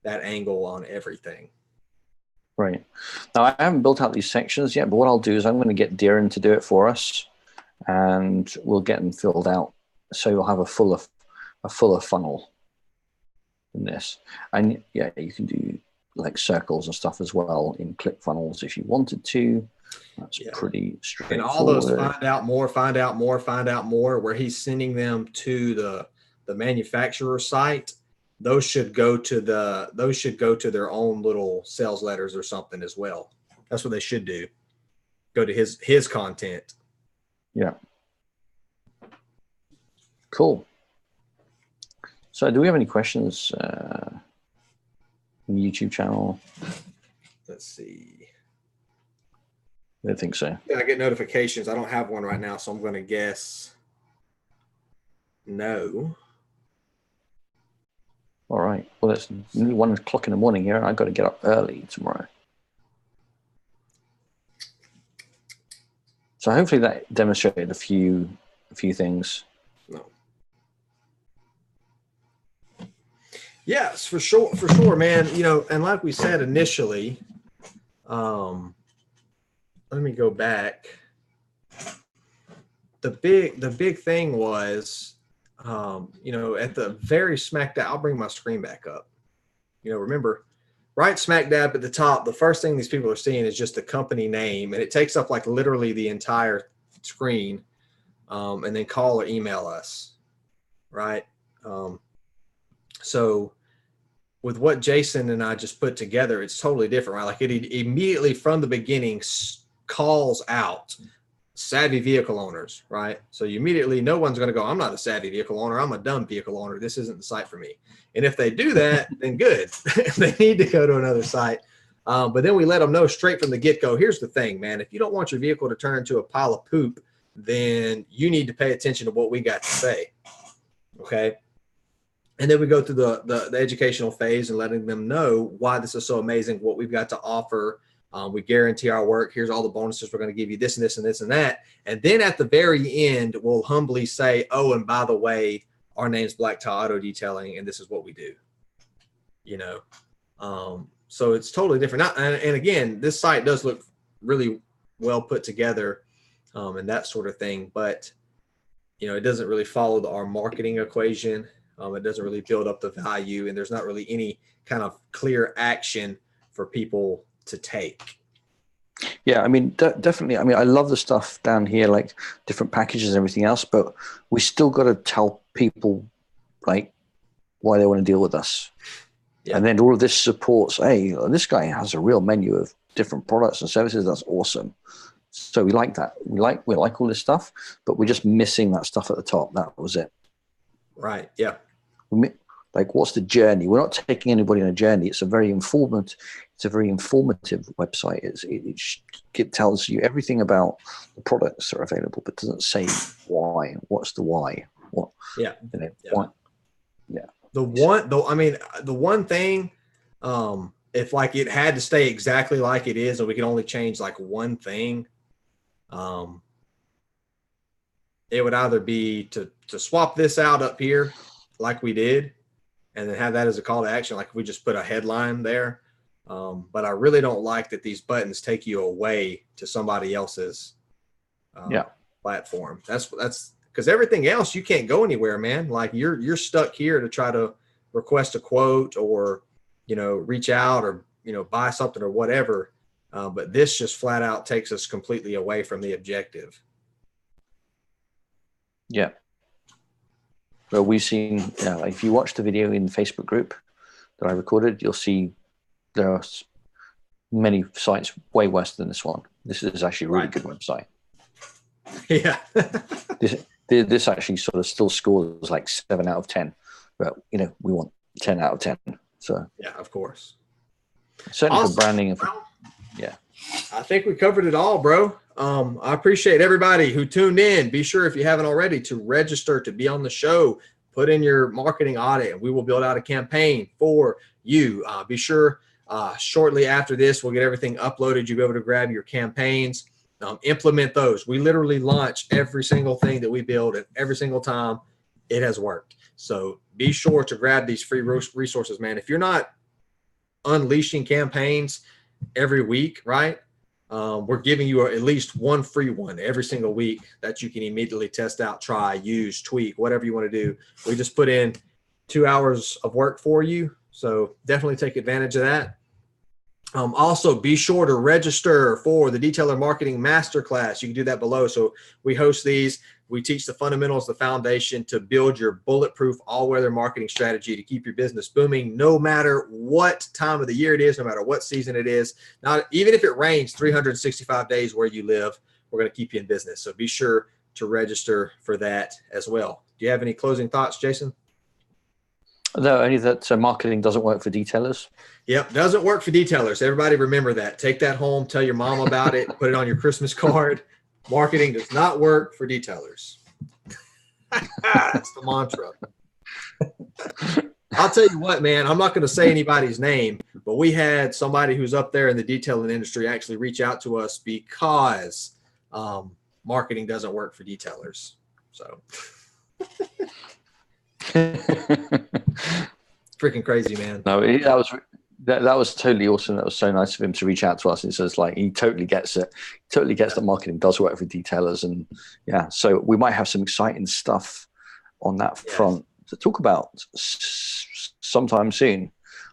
angle on everything. Right. Now I haven't built out these sections yet, but what I'll do is I'm going to get Darren to do it for us, and we'll get them filled out. So you'll have a fuller funnel in this. And yeah, you can do like circles and stuff as well in ClickFunnels if you wanted to. That's pretty straightforward. And all those find out more, where he's sending them to the manufacturer site, those should go to their own little sales letters or something as well. That's what they should do. Go to his content. Yeah. Cool. So do we have any questions on the YouTube channel? Let's see. I don't think so. Yeah, I get notifications. I don't have one right now, so I'm going to guess no. All right. Well, it's nearly 1 o'clock in the morning here, and I've got to get up early tomorrow. So hopefully that demonstrated a few things. No. Yes, for sure, man. And like we said initially, let me go back. The big thing was, at the very smack dab, I'll bring my screen back up. Remember, right smack dab at the top, the first thing these people are seeing is just the company name, and it takes up like literally the entire screen, and then call or email us, right? So with what Jason and I just put together, it's totally different, right? Like it immediately from the beginning calls out savvy vehicle owners, right? So you immediately, no one's going to go, I'm not a savvy vehicle owner. I'm a dumb vehicle owner. This isn't the site for me. And if they do that, then good. They need to go to another site. But then we let them know straight from the get-go, here's the thing, man. If you don't want your vehicle to turn into a pile of poop, then you need to pay attention to what we got to say. Okay. And then we go through the educational phase and letting them know why this is so amazing, what we've got to offer. We guarantee our work. Here's all the bonuses. We're going to give you this and this and this and that. And then at the very end, we'll humbly say, oh, and by the way, our name's Black Tie Auto Detailing, and this is what we do. So it's totally different. And again, this site does look really well put together, and that sort of thing. But, it doesn't really follow our marketing equation. It doesn't really build up the value, and there's not really any kind of clear action for people to take. Yeah, I mean, definitely. I mean, I love the stuff down here, like different packages and everything else, but we still got to tell people like why they want to deal with us. Yeah. And then all of this supports, hey, this guy has a real menu of different products and services. That's awesome. So we like that. We like all this stuff, but we're just missing that stuff at the top. That was it. Right. Yeah. Like, what's the journey? We're not taking anybody on a journey. It's a very informative website. It tells you everything about the products that are available, but doesn't say why. What's the why? What? Yeah. Why? Yeah. The one thing, if like it had to stay exactly like it is, and we could only change like one thing, it would either be to swap this out up here like we did, and then have that as a call to action, like if we just put a headline there. But I really don't like that these buttons take you away to somebody else's platform. That's because everything else, you can't go anywhere, man. Like you're stuck here to try to request a quote or, reach out or, buy something or whatever. But this just flat out takes us completely away from the objective. Yeah. Well, we've seen, if you watch the video in the Facebook group that I recorded, you'll see there are many sites way worse than this one. This is actually a really good website. Yeah. This actually sort of still scores like 7 out of 10, but we want 10 out of 10. So yeah, of course. Certainly awesome. For branding and I think we covered it all, bro. I appreciate everybody who tuned in. Be sure, if you haven't already, to register to be on the show. Put in your marketing audit, and we will build out a campaign for you. Be sure shortly after this, we'll get everything uploaded. You'll be able to grab your campaigns, implement those. We literally launch every single thing that we build, and every single time it has worked. So be sure to grab these free resources, man. If you're not unleashing campaigns every week, right? We're giving you at least one free one every single week that you can immediately test out, try, use, tweak, whatever you want to do. We just put in 2 hours of work for you. So definitely take advantage of that. Also, be sure to register for the Detailer Marketing Masterclass. You can do that below. So we host these. We teach the fundamentals, the foundation to build your bulletproof all-weather marketing strategy to keep your business booming no matter what time of the year it is, no matter what season it is. Now, even if it rains 365 days where you live, we're going to keep you in business. So be sure to register for that as well. Do you have any closing thoughts, Jason? No, only that marketing doesn't work for detailers. Yep, doesn't work for detailers. Everybody remember that. Take that home, tell your mom about it, put it on your Christmas card. Marketing does not work for detailers. That's the mantra. I'll tell you what, man, I'm not going to say anybody's name, but we had somebody who's up there in the detailing industry actually reach out to us because marketing doesn't work for detailers. So freaking crazy, man. No, that was totally awesome. That was so nice of him to reach out to us. It's just like he totally gets it. He totally gets that marketing does work for detailers, and so we might have some exciting stuff on that front to talk about sometime soon.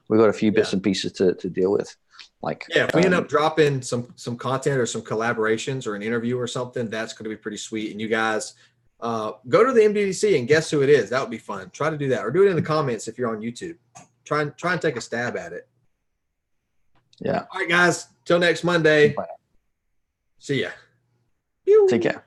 We've got a few bits and pieces to deal with. Like, if we end up dropping some content or some collaborations or an interview or something, that's going to be pretty sweet. And you guys go to the MDDC and guess who it is. That would be fun. Try to do that, or do it in the comments if you're on YouTube. Try and take a stab at it. Yeah. All right, guys. Till next Monday. See ya. Take care.